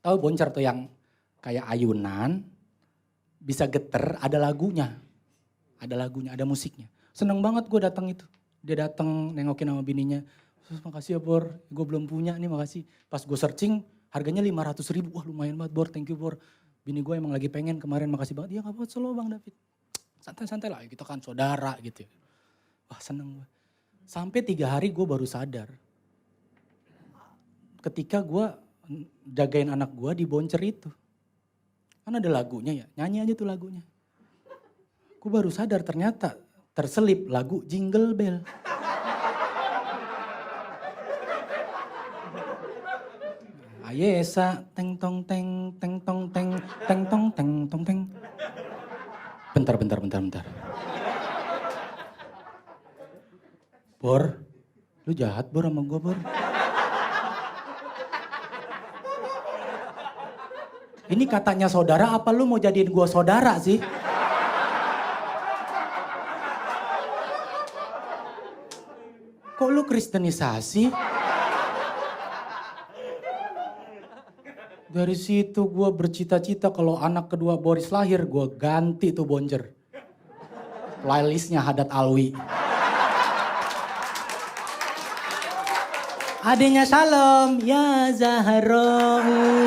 Tahu boncer tuh yang kayak ayunan. Bisa geter, ada lagunya. Ada musiknya. Seneng banget gue datang itu. Dia datang nengokin sama bininya. Makasih ya Bor, gue belum punya nih makasih. Pas gue searching harganya 500.000, wah lumayan banget Bor, thank you Bor. Bini gue emang lagi pengen kemarin, makasih banget. Iya gak apa-apa slow Bang David. Santai-santai lah, kita kan saudara gitu. Wah seneng gue. Sampai 3 hari gue baru sadar. Ketika gue jagain anak gue di boncer itu. Kan ada lagunya ya, nyanyi aja tuh lagunya. Gue baru sadar ternyata terselip lagu Jingle Bell. Ayesa teng tong teng teng tong teng teng tong teng tong teng. Bentar. Bor, lu jahat Bor sama gue Bor. Ini katanya saudara, apa lu mau jadiin gue saudara sih? Kok lu kristenisasi? Dari situ gue bercita-cita kalau anak kedua Boris lahir, gue ganti tuh Bonjer. Playlistnya Haddad Alwi. Adanya Shalom, ya Zahra,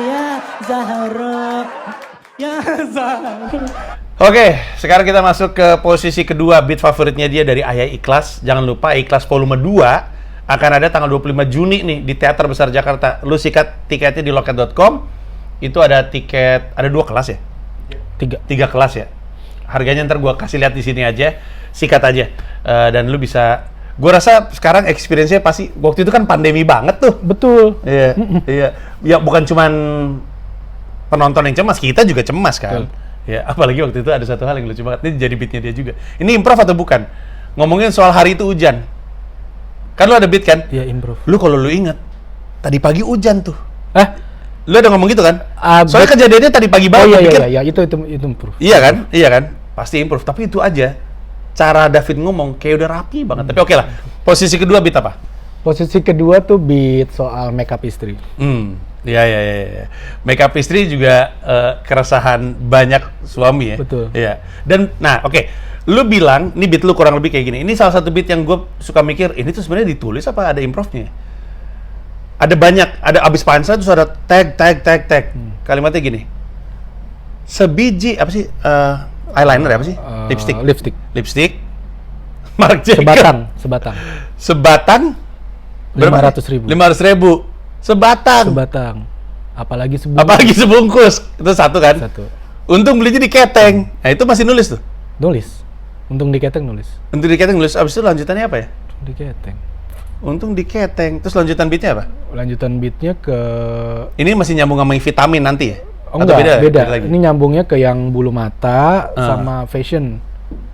ya Zahra, ya Zahra. Oke, sekarang kita masuk ke posisi kedua beat favoritnya dia dari Ayah Ikhlas. Jangan lupa Ikhlas volume 2 akan ada tanggal 25 Juni nih di Teater Besar Jakarta. Lu sikat tiketnya di loket.com. Itu ada tiket, ada 2 kelas ya? 3 kelas ya. Harganya ntar gua kasih lihat di sini aja. Sikat aja. Dan lu bisa, gua rasa sekarang experience-nya pasti, waktu itu kan pandemi banget tuh. Betul. Iya, iya. Ya bukan cuman penonton yang cemas, kita juga cemas kan. Betul. Ya, apalagi waktu itu ada satu hal yang lucu banget. Ini jadi beatnya dia juga. Ini improv atau bukan? Ngomongin soal hari itu hujan. Kan lu ada beat kan? Iya, improv. Lu kalau lu inget, tadi pagi hujan tuh. Lu ada ngomong gitu kan? Soalnya kejadiannya tadi pagi banget. Iya, itu improv. Iya kan? Pasti improv. Tapi itu aja. Cara David ngomong kayak udah rapi banget. Tapi oke lah. Posisi kedua beat apa? Posisi kedua tuh beat soal makeup istri. Iya. Makeup istri juga keresahan banyak suami ya. Betul. Iya. Dan nah, oke. Lu bilang, ini beat lu kurang lebih kayak gini. Ini salah satu beat yang gue suka mikir, ini tuh sebenarnya ditulis apa ada improvnya? Ada banyak, ada abis punchline terus ada tag. Kalimatnya gini. Sebiji apa sih? Eyeliner apa sih? Lipstick. Marc Jacob. Sebatang. 500.000. 500.000. Sebatang. Apalagi sebungkus. Itu satu kan? Satu. Untung belinya di Keteng. Nah, itu masih nulis tuh. Untung di Keteng nulis. Abis itu lanjutannya apa ya? Untung di Keteng. Terus lanjutan beatnya apa? Lanjutan beatnya ke... Ini masih nyambung sama vitamin nanti ya? Oh enggak, beda. Ini nyambungnya ke yang bulu mata sama fashion.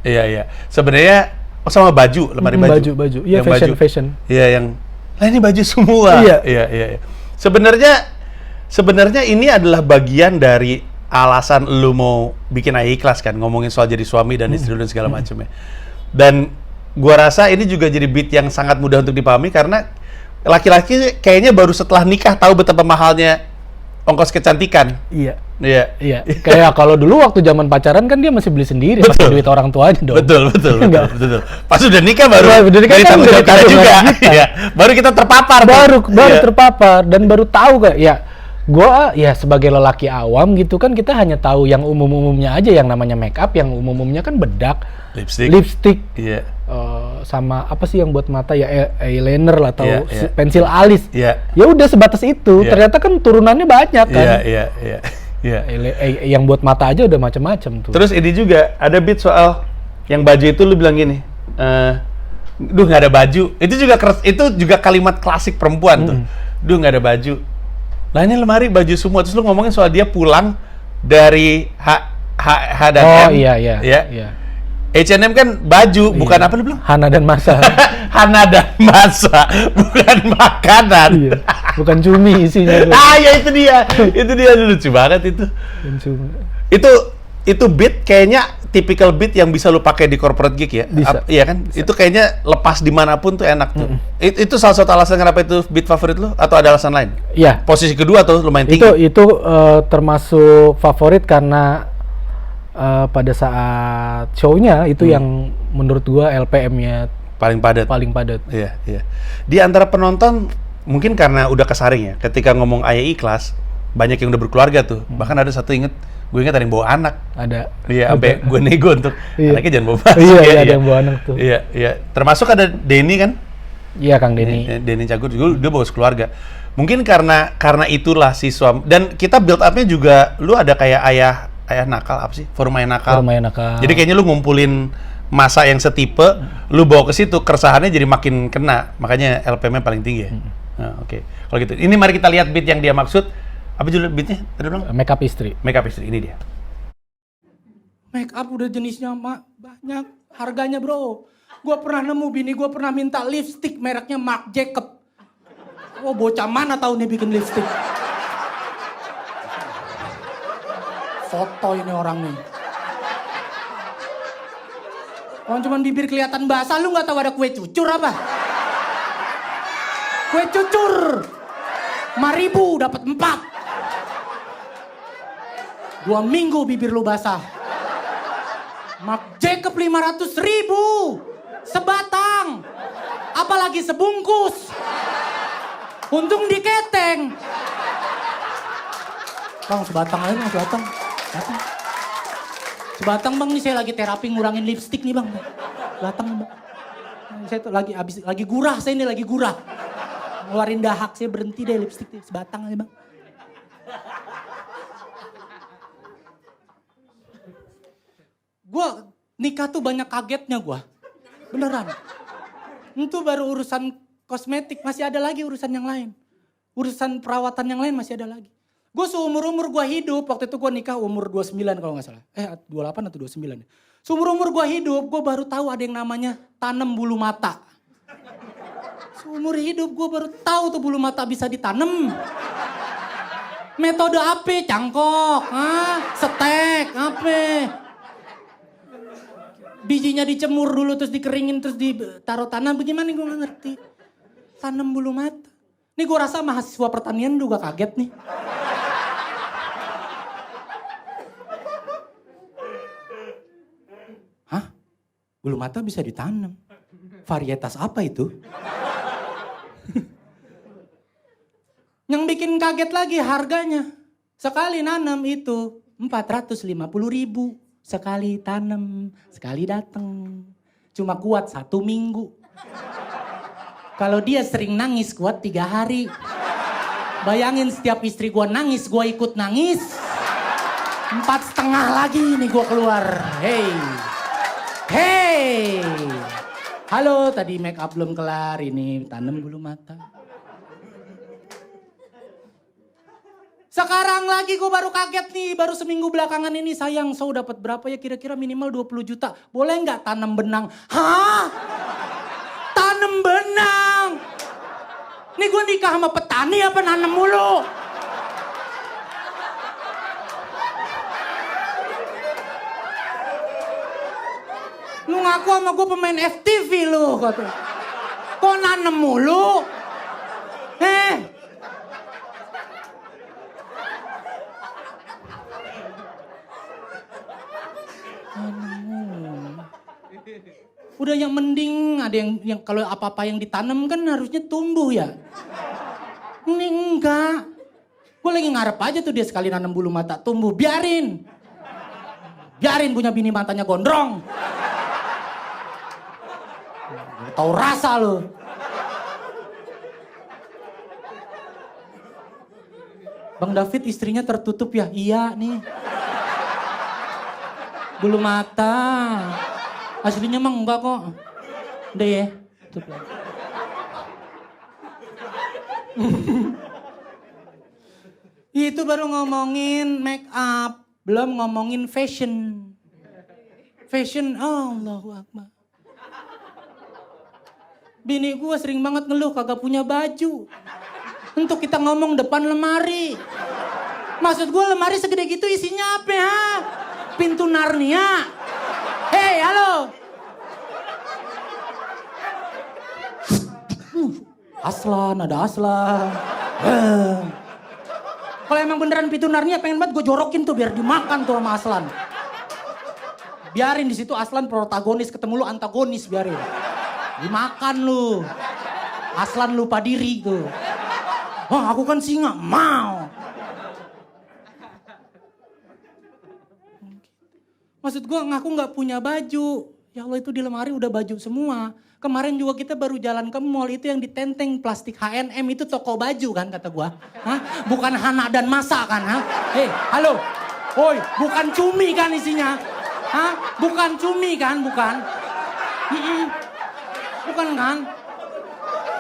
Iya. Sebenarnya sama baju, lemari baju. Baju. Iya, fashion. Iya, yang ini baju semua. Iya. Sebenarnya ini adalah bagian dari alasan lu mau bikin Ayah Ikhlas kan, ngomongin soal jadi suami dan istri dan segala macamnya. Dan gua rasa ini juga jadi beat yang sangat mudah untuk dipahami karena laki-laki kayaknya baru setelah nikah tahu betapa mahalnya ongkos kecantikan. Iya. Kayak kalau dulu waktu zaman pacaran kan dia masih beli sendiri, pakai duit orang tuanya dong. Betul. Pas udah nikah baru tanggung jawab kita juga. Iya. Baru kita terpapar. Baru terpapar dan baru tahu kayak ya. Gua ya sebagai lelaki awam gitu kan kita hanya tahu yang umum-umumnya aja yang namanya make up, yang umum-umumnya kan bedak, lipstick. Iya. Sama apa sih yang buat mata ya eyeliner lah atau pensil alis. Iya. Ya udah sebatas itu. Ternyata kan turunannya banyak kan. Iya. Yang buat mata aja udah macam-macam tuh. Terus ini juga ada beat soal yang baju itu lu bilang gini. Duh nggak ada baju. Itu juga kalimat klasik perempuan tuh. Duh nggak ada baju. Lah ini lemari baju semua. Terus lu ngomongin soal dia pulang dari H&M. Oh iya. H&M kan baju, bukan apa lu bilang? Hana dan Masa. Hana dan Masa, bukan makanan. Iya. Bukan cumi isinya. Ya itu dia lucu banget itu. Itu beat kayaknya typical beat yang bisa lu pakai di corporate gig ya. Bisa. Iya kan? Bisa. Itu kayaknya lepas dimanapun tuh enak tuh. Itu salah satu alasan kenapa itu beat favorit lu atau ada alasan lain? Iya. Posisi kedua tuh lumayan tinggi. Itu termasuk favorit karena pada saat show-nya itu yang menurut gua LPM-nya paling padat. Iya. Di antara penonton mungkin karena udah kesaring ya. Ketika ngomong Ayah Ikhlas, banyak yang udah berkeluarga tuh. Bahkan ada satu gue ingat ada yang bawa anak. Ada. Iya, sampai gue nego untuk anaknya jangan bawa masuk. Iya, ada yang bawa anak tuh. Iya. Termasuk ada Denny kan? Iya, Kang Denny. Denny Cagur juga dia bawa keluarga. Mungkin karena itulah si suami. Dan kita build up-nya juga lu ada kayak ayah nakal apa sih? Forum ayah nakal. Forum ayah nakal. Jadi kayaknya lu ngumpulin masa yang setipe, lu bawa ke situ, keresahannya jadi makin kena. Makanya LPM-nya paling tinggi ya. Nah, oke. Kalau gitu. Ini mari kita lihat beat yang dia maksud. Apa judul beatnya? Tadi bilang? Makeup istri. Makeup istri, ini dia. Make up udah jenisnya banyak. Harganya bro. Gue pernah nemu bini gue pernah minta lipstick mereknya Marc Jacob. Oh bocah mana tahu nih bikin lipstick. Foto ini orang nih. Orang cuman bibir kelihatan basah, lu nggak tahu ada kue cucur apa? Kue cucur 5.000 dapat 4. 2 minggu bibir lu basah. Marc Jacob 500.000 sebatang, apalagi sebungkus. Untung diketeng. Bang sebatang aja bang, sebatang. Sebatang bang, nih saya lagi terapi ngurangin lipstick nih bang. Sebatang bang. Saya tuh lagi gurah, saya ini lagi gurah. Ngeluarin dahak, saya berhenti deh lipstick deh. Sebatang aja bang. Gue nikah tuh banyak kagetnya gue. Beneran. Itu baru urusan kosmetik, masih ada lagi urusan yang lain. Urusan perawatan yang lain masih ada lagi. Gue seumur-umur gue hidup, waktu itu gue nikah umur 29 kalau gak salah. 28 atau 29 ya. Seumur-umur gue hidup, gue baru tahu ada yang namanya tanam bulu mata. Seumur hidup gue baru tahu tuh bulu mata bisa ditanam. Metode apa? Cangkok, setek, apa? Bijinya dicemur dulu terus dikeringin terus ditaruh tanah. Bagaimana gue gak ngerti. Tanam bulu mata. Nih gue rasa mahasiswa pertanian juga kaget nih. Hah? Bulu mata bisa ditanam? Varietas apa itu? Yang bikin kaget lagi harganya. Sekali nanam itu 450.000. Sekali tanam, sekali datang. Cuma kuat 1 minggu. Kalau dia sering nangis kuat 3 hari. Bayangin setiap istri gua nangis, gua ikut nangis. 4,5 lagi nih gua keluar. Hey. Halo, tadi make up belum kelar, ini tanam bulu mata. Sekarang lagi gue baru kaget nih, baru seminggu belakangan ini sayang, so dapat berapa ya kira-kira minimal 20 juta. Boleh nggak tanam benang? Hah? Tanam benang? Nih gue nikah sama petani apa nanam mulu? Lu ngaku sama gue pemain FTV lu. Kok nanam mulu? Udah yang mending ada yang kalau apa-apa yang ditanam kan harusnya tumbuh ya. Ini enggak. Gue lagi ngarep aja tuh dia sekali nanam bulu mata tumbuh. Biarin punya bini matanya gondrong. Tahu rasa lo. Bang David istrinya tertutup ya? Iya nih. Bulu mata. Aslinya mah enggak kok. Udah ya. Tutup lagi. Itu baru ngomongin make up. Belum ngomongin fashion. Fashion, Allahu Akbar. Bini gue sering banget ngeluh kagak punya baju. Untuk kita ngomong depan lemari. Maksud gue lemari segede gitu isinya apa ya? Pintu Narnia. Hei, halo. Aslan, ada Aslan. Kalau emang beneran pintu Narnia pengen banget gue jorokin tuh biar dimakan tuh sama Aslan. Biarin di situ Aslan protagonis, ketemu lu antagonis, biarin. Dimakan lu. Aslan lupa diri tuh. Wah, aku kan singa, mau. Maksud gue ngaku gak punya baju. Ya Allah itu di lemari udah baju semua. Kemarin juga kita baru jalan ke mall itu yang ditenteng plastik H&M itu toko baju kan kata gue. Hah? Bukan Hana dan Masa kan? Hei, halo. Woi, bukan cumi kan isinya. Hah? Bukan cumi kan? Bukan? Bukan kan?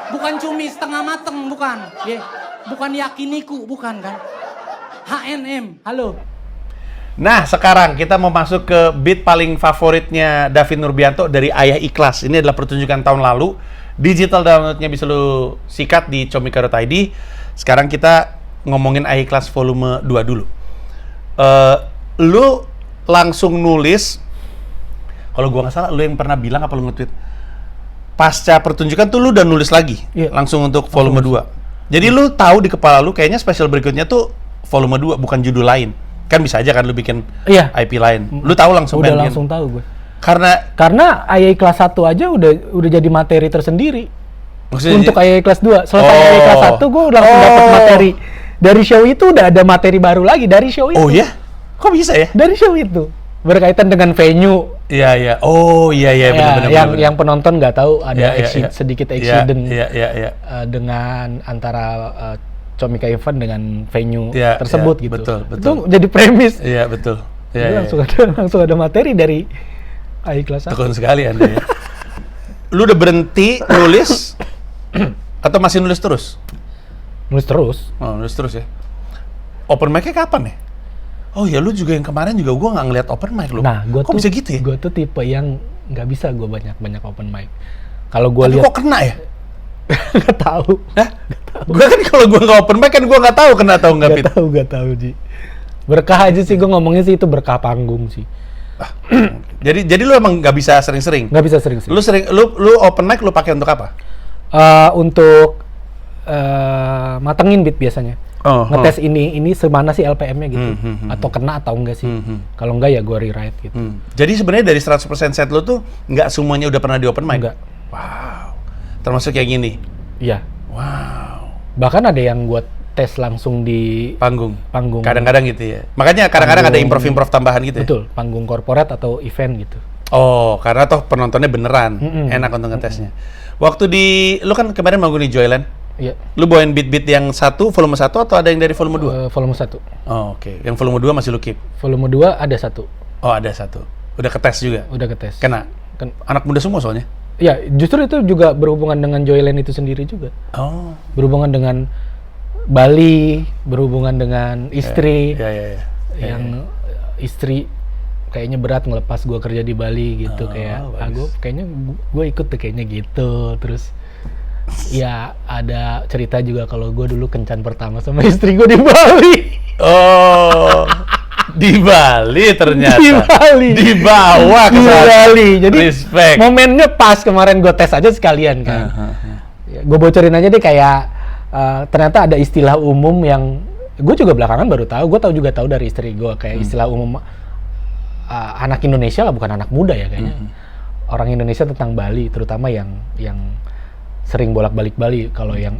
Bukan cumi setengah mateng, bukan? Bukan yakiniku, bukan kan? H&M, halo. Nah, sekarang kita mau masuk ke beat paling favoritnya David Nurbianto dari Ayah Ikhlas. Ini adalah pertunjukan tahun lalu. Digital downloadnya bisa lu sikat di comika.id. Sekarang kita ngomongin Ayah Ikhlas volume 2 dulu. Lu langsung nulis, kalau gua nggak salah, lu yang pernah bilang apa lu nge-tweet? Pasca pertunjukan tuh lu udah nulis lagi, langsung untuk volume 2. Jadi lu tahu di kepala lu kayaknya spesial berikutnya tuh volume 2, bukan judul lain. Kan bisa aja kan lu bikin IP lain. Lu tahu langsung udah langsung tahu gue. Karena Ayah Ikhlas 1 aja udah jadi materi tersendiri. Maksudnya untuk Ayah Ikhlas 2. Selesai Ayah Ikhlas 1 gue langsung dapat materi. Dari show itu udah ada materi baru lagi dari show itu. Oh ya? Kok bisa ya? Dari show itu. Berkaitan dengan venue. Iya. Oh iya benar. Yang penonton nggak tahu ada sedikit accident dengan antara Comika Event dengan venue tersebut gitu. Betul. Itu jadi premis. Iya, betul. Langsung ada materi dari Ayah Ikhlas 1. Tekun sekali Anda ya. Lu udah berhenti nulis atau masih nulis terus? Nulis terus. Oh, nulis terus ya. Open mic-nya kapan ya? Oh ya, lu juga yang kemarin juga gua nggak ngeliat open mic lu. Nah, kok bisa gitu ya? Gue tuh tipe yang nggak bisa gue banyak open mic. Kalau gue lihat kok kena ya? Nggak tahu. Hah? Gue kan kalau gue nggak open mic kan gue nggak tahu kena atau nggak. Nggak tahu Ji. Berkah aja sih gue ngomongnya sih, itu berkah panggung sih. Jadi lu emang nggak bisa sering-sering? Nggak bisa sering-sering. Lu open mic lu pakai untuk apa? Untuk matengin beat biasanya. Ngetes ini semana sih LPM-nya gitu. Atau kena atau enggak sih. Kalau enggak ya gue rewrite gitu. Jadi sebenarnya dari 100% set lu tuh nggak semuanya udah pernah di open mic? Enggak. Wow. Termasuk kayak gini? Iya. Wow. Bahkan ada yang gue tes langsung di panggung. Kadang-kadang gitu ya. Makanya kadang-kadang ada improv tambahan gitu ya. Betul, panggung korporat atau event gitu. Oh, karena toh penontonnya beneran enak untuk ngetesnya. Waktu lu kan kemarin manggung di Joyland. Iya. Lu bawain beat-beat yang volume 1 atau ada yang dari volume 2? Volume 1. Oh, oke. Yang volume 2 masih lu keep? Volume 2 ada 1. Oh, ada 1. Udah ketes juga? Udah ketes. Kena? Anak muda semua soalnya? Ya, justru itu juga berhubungan dengan Joyland itu sendiri juga. Oh. Berhubungan dengan Bali, berhubungan dengan istri. Yang istri kayaknya berat ngelepas gue kerja di Bali gitu. Gue ikut tuh kayaknya gitu. Terus ya ada cerita juga kalau gue dulu kencan pertama sama istri gue di Bali. Oh. Di Bali ternyata. Di Bali. Dibawa ke Bali. Jadi respect. Momennya pas kemarin gue tes aja sekalian kan. Ya, gue bocorin aja deh kayak ternyata ada istilah umum yang gue juga belakangan baru tahu. Gue juga tahu dari istri gue kayak istilah umum anak Indonesia lah, bukan anak muda ya kayaknya. Orang Indonesia tentang Bali, terutama yang sering bolak-balik Bali. Kalau yang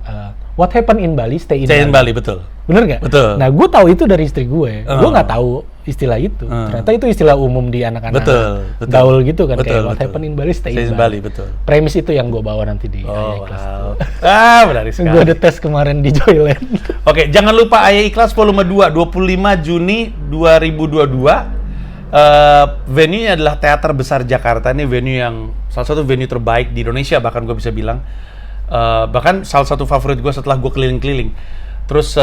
what happened in Bali, stay in Bali, betul. Bener nggak? Betul. Nah, gue tahu itu dari istri gue. Gue nggak tahu istilah itu. Ternyata itu istilah umum di anak-anak gaul gitu kan. Kayak what happened in Bali, stay in Bali. Betul. Premis itu yang gue bawa nanti di Ayah Ikhlas. Menarik sekali. Gue udah tes kemarin di Joyland. Oke, jangan lupa Ayah Ikhlas volume 2, 25 Juni 2022. Venue-nya adalah Teater Besar Jakarta. Ini venue yang salah satu venue terbaik di Indonesia, bahkan gue bisa bilang. Bahkan salah satu favorit gue setelah gue keliling-keliling. Terus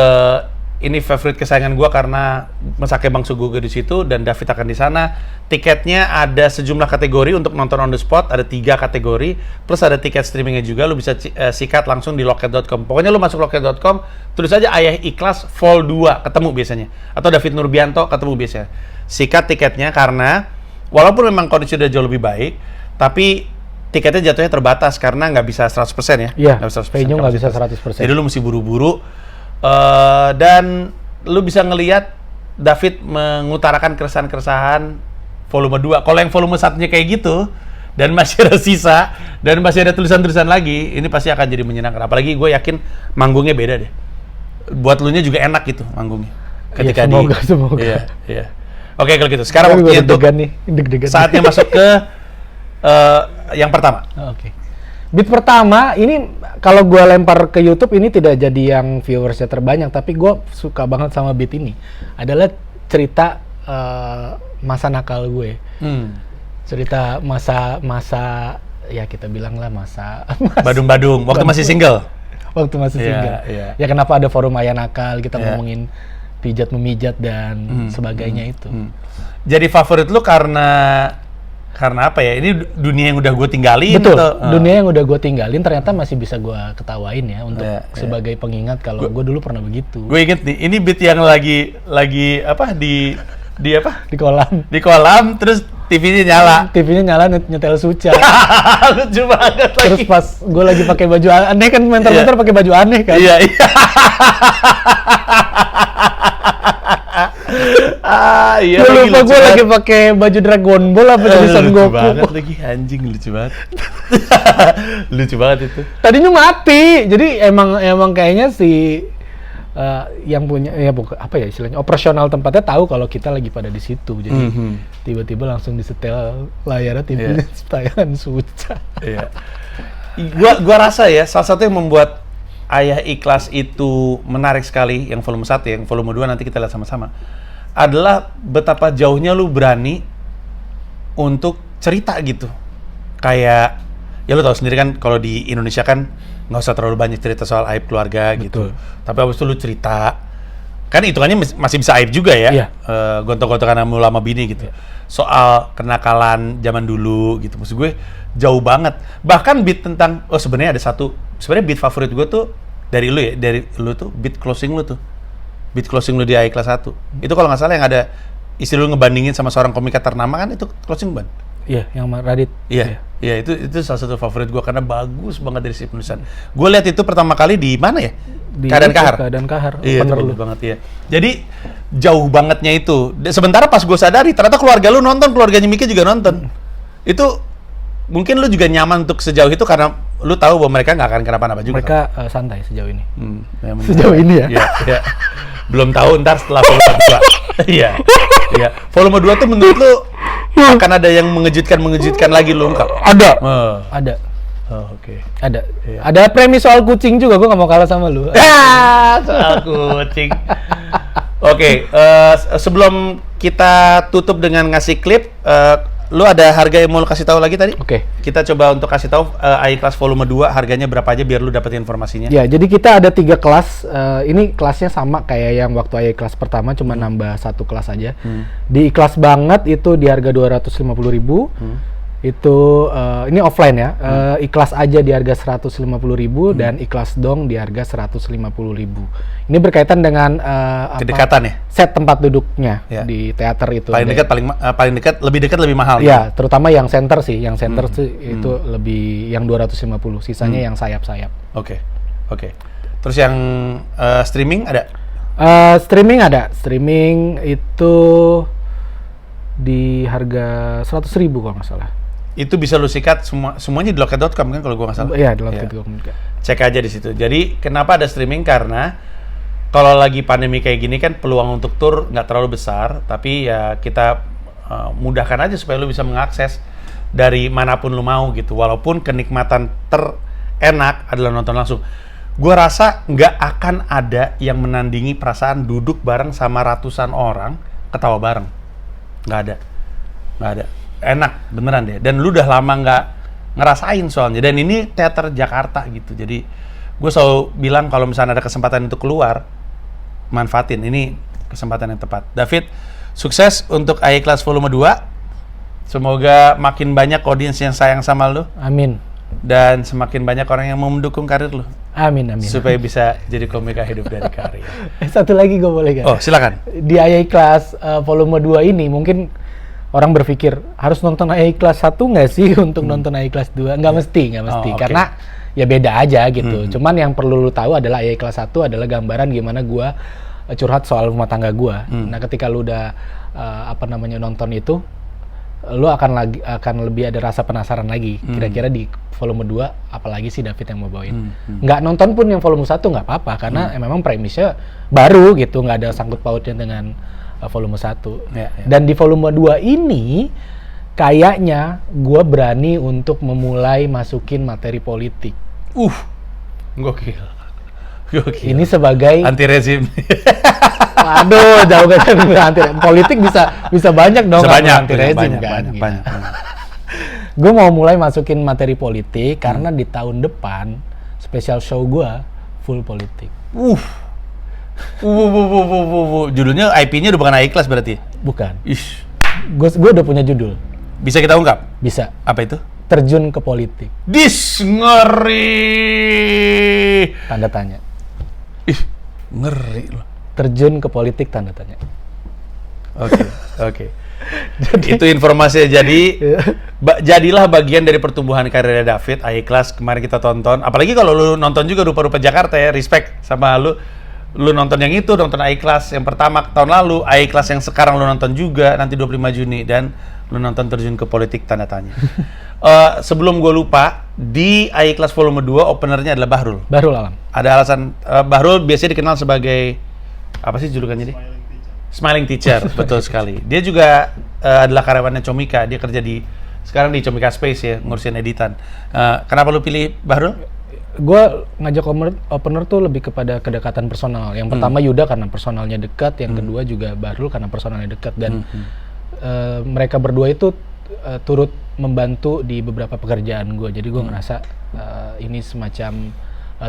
ini favorit kesayangan gue karena Mesake Bang Sugogo di situ dan David akan di sana. Tiketnya ada sejumlah kategori untuk nonton on the spot, ada 3 kategori, plus ada tiket streamingnya juga. Lu bisa sikat langsung di loket.com. Pokoknya lu masuk loket.com, tulis aja Ayah Ikhlas Vol 2, ketemu biasanya. Atau David Nurbianto, ketemu biasanya. Sikat tiketnya karena walaupun memang kondisi udah jauh lebih baik, tapi tiketnya jatuhnya terbatas karena nggak bisa 100% ya. Iya, venue nggak bisa 100%. Jadi lu mesti buru-buru. Dan lu bisa ngelihat David mengutarakan keresahan-keresahan volume 2. Kalau yang volume 1-nya kayak gitu, dan masih ada sisa, dan masih ada tulisan-tulisan lagi, ini pasti akan jadi menyenangkan. Apalagi gue yakin manggungnya beda deh. Buat lu nya juga enak gitu manggungnya. Ketika semoga. Iya. Oke, kalau gitu. Sekarang waktunya untuk saatnya masuk ke yang pertama. Oke. Beat pertama ini kalau gue lempar ke YouTube ini tidak jadi yang viewersnya terbanyak, tapi gue suka banget sama beat ini. Adalah cerita masa nakal gue. Cerita masa ya kita bilang lah masa badung-badung waktu masih single. Waktu masih single. Ya kenapa ada forum ayah nakal, kita ngomongin pijat memijat dan sebagainya itu. Jadi favorit lu karena apa ya? Ini dunia yang udah gue tinggalin. Betul. Atau? Dunia yang udah gue tinggalin ternyata masih bisa gue ketawain ya untuk sebagai pengingat kalau gue dulu pernah begitu. Gue inget nih, ini beat yang lagi apa di apa? Di kolam. Di kolam, terus TV-nya nyala. TV-nya nyala nyetel Suca. Lucu banget lagi. Terus pas gue lagi pakai baju aneh kan, mentor-mentor pakai baju aneh kan. Iya. Iya. Gue lupa gue lagi pakai baju Dragon Ball apa jadi Son Goku. Lucu banget lagi, anjing lucu banget. Lucu banget itu. Tadinya mati, jadi emang kayaknya si yang punya ya apa ya istilahnya operasional tempatnya tahu kalau kita lagi pada di situ, jadi tiba-tiba langsung disetel layarnya TV-nya tayangan Suca. Iya. Gua rasa ya salah satu yang membuat Ayah Ikhlas itu menarik sekali, yang volume 1, yang volume 2 nanti kita lihat sama-sama, adalah betapa jauhnya lu berani untuk cerita gitu. Kayak ya lu tahu sendiri kan kalau di Indonesia kan nggak usah terlalu banyak cerita soal aib keluarga. Betul. Gitu. Tapi abis itu lu cerita, kan hitungannya masih bisa aib juga ya. Iya. Gontok-gontokan sama lama bini gitu. Soal kenakalan zaman dulu gitu. Maksud gue jauh banget. Bahkan beat tentang, sebenarnya ada satu, sebenarnya beat favorit gue tuh dari lu tuh beat closing lu tuh. Beat closing lu di AI kelas 1. Itu kalau nggak salah yang ada istri lu ngebandingin sama seorang komika ternama kan, itu closing ban. Iya, yang Radit. Iya, itu salah satu favorit gue karena bagus banget dari si penulisan. Gue lihat itu pertama kali di mana ya? Di Keadaan Kahar. Keadaan Kahar. Iya, itu bagus banget ya. Jadi jauh bangetnya itu. Sementara pas gue sadari ternyata keluarga lu nonton, keluarganya Miki juga nonton. Itu mungkin lu juga nyaman untuk sejauh itu karena lu tahu bahwa mereka nggak akan kenapa-napa juga. Mereka santai sejauh ini. Sejauh ini ya. Iya. Belum tahu ntar setelah volume 2. Iya. Volume 2 tuh menurut lu akan ada yang mengejutkan lagi lu ungkap? Ada. Ada. Oke. Ada. Iya. Ada premis soal kucing juga, gue nggak mau kalah sama lu. Soal kucing. Oke, sebelum kita tutup dengan ngasih klip, lu ada harga yang mau lu kasih tahu lagi tadi? Oke. Kita coba untuk kasih tahu AI Class volume 2 harganya berapa aja biar lu dapetin informasinya. Ya, jadi kita ada 3 kelas. Ini kelasnya sama kayak yang waktu AI Class pertama, cuma nambah 1 kelas aja. Di kelas banget itu di harga 250.000. Itu ini offline ya. Ikhlas aja di harga 150.000 dan ikhlas dong di harga 150.000. Ini berkaitan dengan kedekatan ya? Set tempat duduknya di teater itu. Paling dekat, lebih dekat lebih mahal. Ya, terutama yang center sih. Yang center itu lebih yang 250, sisanya yang sayap-sayap. Oke. Terus yang streaming ada? Streaming ada. Streaming itu di harga 100.000 kalau nggak salah. Itu bisa lu sikat semuanya di loket.com kan kalau gua nggak salah. Iya, di loket.com. Cek aja di situ. Jadi kenapa ada streaming? Karena kalau lagi pandemi kayak gini kan peluang untuk tur nggak terlalu besar, tapi ya kita mudahkan aja supaya lu bisa mengakses dari manapun lu mau gitu. Walaupun kenikmatan terenak adalah nonton langsung. Gua rasa nggak akan ada yang menandingi perasaan duduk bareng sama ratusan orang ketawa bareng. Nggak ada. Enak beneran deh, dan lu udah lama nggak ngerasain soalnya, dan ini teater Jakarta gitu. Jadi gue selalu bilang kalau misalnya ada kesempatan itu keluar, manfaatin, ini kesempatan yang tepat. David, sukses untuk AI Class volume 2. Semoga makin banyak audiens yang sayang sama lu. Amin. Dan semakin banyak orang yang mau mendukung karir lu. Amin. Supaya bisa jadi komika hidup dari karir. Satu lagi gue boleh kan? Oh, silakan. Di AI Class volume 2 ini mungkin orang berpikir harus nonton AI Class 1 nggak sih untuk nonton AI Class 2? Nggak mesti. Okay. Karena ya beda aja gitu. Cuman yang perlu lu tahu adalah AI Class 1 adalah gambaran gimana gua curhat soal rumah tangga gua. Nah, ketika lu udah nonton itu, lu akan lebih ada rasa penasaran lagi. Kira-kira di volume 2 apalagi sih David yang mau bawain. Nggak nonton pun yang volume 1 nggak apa-apa karena memang premisnya baru gitu, nggak ada sangkut pautnya dengan volume 1. Dan di volume 2 ini kayaknya gue berani untuk memulai masukin materi politik. Gokil. Ini sebagai anti rezim. Waduh, jauh kan anti politik bisa banyak dong anti rezim kan. Banyak. Gue mau mulai masukin materi politik karena di tahun depan special show gue full politik. Judulnya IP-nya udah bukan iKlas berarti? Bukan. Ish. Gue udah punya judul. Bisa kita ungkap? Bisa. Apa itu? Terjun ke politik. Ngeri. Tanda tanya. Ih, ngeri loh. Terjun ke politik tanda tanya. Oke. Itu informasinya. Jadi jadilah bagian dari pertumbuhan karirnya David. iKlas kemarin kita tonton. Apalagi kalau lu nonton juga Rupa-Rupa Jakarta ya. Respect sama lu. Lu nonton yang itu, nonton iKlas yang pertama tahun lalu, iKlas yang sekarang lu nonton juga nanti 25 Juni dan lu nonton Terjun ke Politik tanda tanya. Sebelum gue lupa, di iKlas volume 2 openernya adalah Bahrul. Bahrul Alam. Ada alasan Bahrul biasanya dikenal sebagai apa sih julukannya dia? Smiling Teacher, betul sekali. Dia juga adalah karyawannya Comika. Dia kerja sekarang di Comika Space ya, ngurusin editan. Kenapa lu pilih Bahrul? Gue ngajak opener tuh lebih kepada kedekatan personal. Yang pertama Yuda karena personalnya dekat, yang kedua juga Bahrul karena personalnya dekat dan mereka berdua itu turut membantu di beberapa pekerjaan gue. Jadi gue ngerasa ini semacam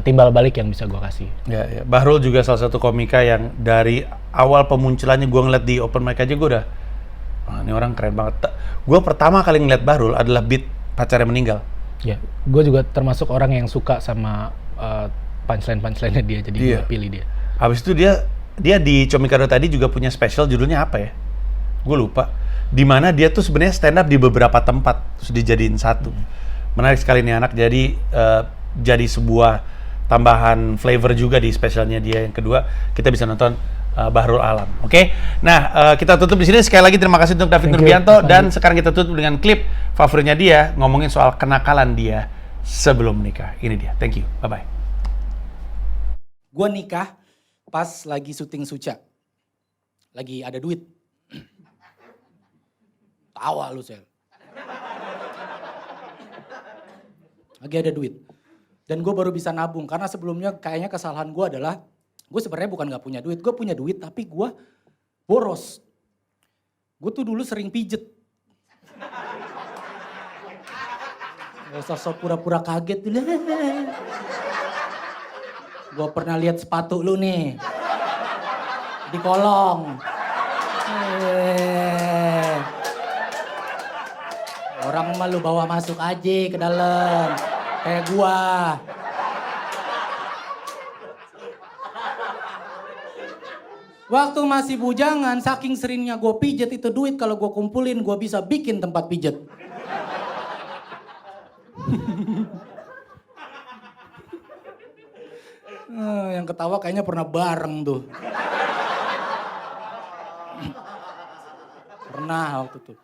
timbal balik yang bisa gue kasih. Ya. Bahrul juga salah satu komika yang dari awal pemunculannya gue ngeliat di open mic aja gue udah, ini orang keren banget. Gue pertama kali ngeliat Bahrul adalah beat pacarnya meninggal. Ya, gue juga termasuk orang yang suka sama punchline-punchline-nya dia, jadi gue pilih dia. Habis itu dia di Comikado tadi juga punya special, judulnya apa ya? Gue lupa. Dimana dia tuh sebenarnya stand up di beberapa tempat, terus dijadiin satu. Menarik sekali nih anak, jadi sebuah tambahan flavor juga di specialnya dia. Yang kedua, kita bisa nonton Bahrul Alam. Oke? Nah, kita tutup di sini. Sekali lagi terima kasih untuk David Nurbianto dan sekarang kita tutup dengan klip favoritnya dia ngomongin soal kenakalan dia sebelum menikah. Ini dia. Thank you. Bye-bye. Gue nikah pas lagi syuting Suca. Lagi ada duit. Tawa lu, Sel. Lagi ada duit. Dan gue baru bisa nabung karena sebelumnya kayaknya kesalahan gue adalah gue sebenarnya bukan gak punya duit, gue punya duit tapi gue boros. Gue tuh dulu sering pijet. Gak usah sok pura-pura kaget dulu. Gue pernah lihat sepatu lu nih di kolong. Orang mah lu bawa masuk aja ke dalam kayak gua. Waktu masih bujangan, saking seringnya gue pijet itu duit kalau gue kumpulin gue bisa bikin tempat pijet. Yang ketawa kayaknya pernah bareng tuh. Pernah waktu itu.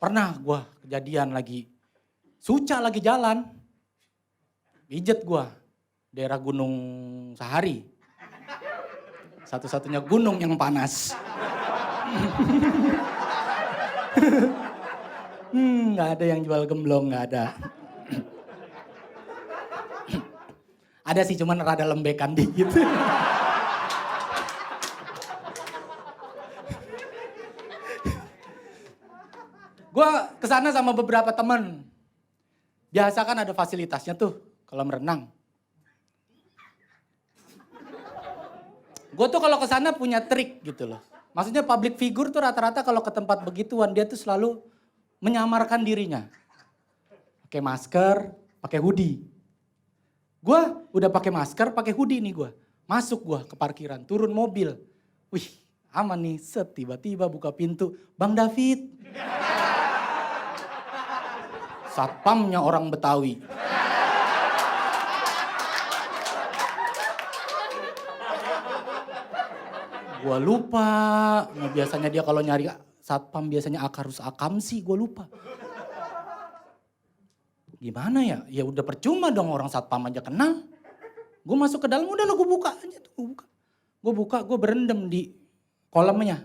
Pernah gue kejadian lagi. Suca lagi jalan. Pijet gue. Daerah Gunung Sahari. Satu-satunya gunung yang panas. Nggak ada yang jual gemblong, nggak ada. Ada sih, cuman rada lembekan dikit. Gue kesana sama beberapa temen. Biasa kan ada fasilitasnya tuh, kolam renang. Gue tuh kalau kesana punya trik gitu loh. Maksudnya public figure tuh rata-rata kalau ke tempat begituan dia tuh selalu menyamarkan dirinya. Pakai masker, pakai hoodie. Gue udah pakai masker, pakai hoodie nih gue. Masuk gue ke parkiran, turun mobil. Wih, aman nih. Set, tiba-tiba buka pintu. Bang David. Satpamnya orang Betawi. Gua lupa, nah, biasanya dia kalau nyari satpam biasanya harus akam sih, gua lupa. Gimana ya? Ya udah percuma dong orang satpam aja kenal. Gue masuk ke dalam, udah lo gue buka aja tuh, gue buka. Gue berendam di kolamnya.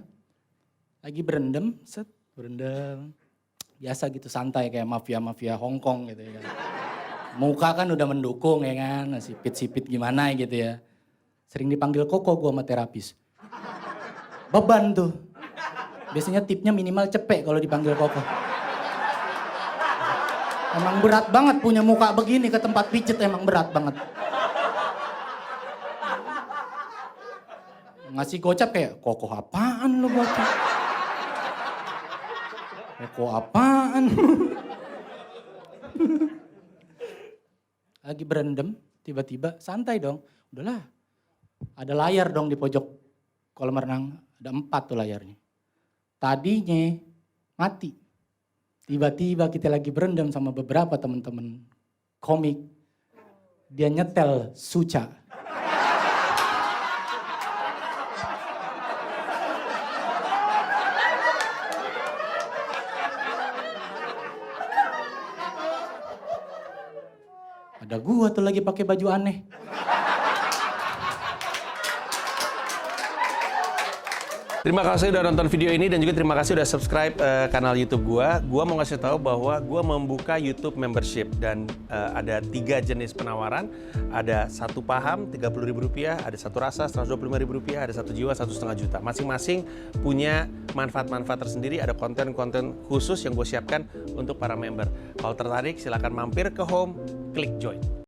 Lagi berendam, set, berendam. Biasa gitu santai kayak mafia-mafia Hongkong gitu ya. Muka kan udah mendukung ya kan, sipit-sipit gimana gitu ya. Sering dipanggil Koko gue sama terapis. Beban tuh. Biasanya tipnya minimal cepet kalau dipanggil Koko. Emang berat banget punya muka begini ke tempat pijet, emang berat banget. Ngasih gocap kayak, Koko apaan lu gocap? Koko apaan? Lagi berendam, tiba-tiba santai dong. Udahlah, ada layar dong di pojok kolam renang. Ada 4 tuh layarnya. Tadinya mati. Tiba-tiba kita lagi berendam sama beberapa teman-teman komik. Dia nyetel Suca. Ada gua tuh lagi pakai baju aneh. Terima kasih udah nonton video ini dan juga terima kasih udah subscribe kanal YouTube gua. Gua mau ngasih tahu bahwa gua membuka YouTube membership dan ada 3 jenis penawaran. Ada 1 paham Rp30.000, ada 1 rasa Rp125.000, ada 1 jiwa Rp1,5 juta. Masing-masing punya manfaat-manfaat tersendiri. Ada konten-konten khusus yang gue siapkan untuk para member. Kalau tertarik silahkan mampir ke home, klik join.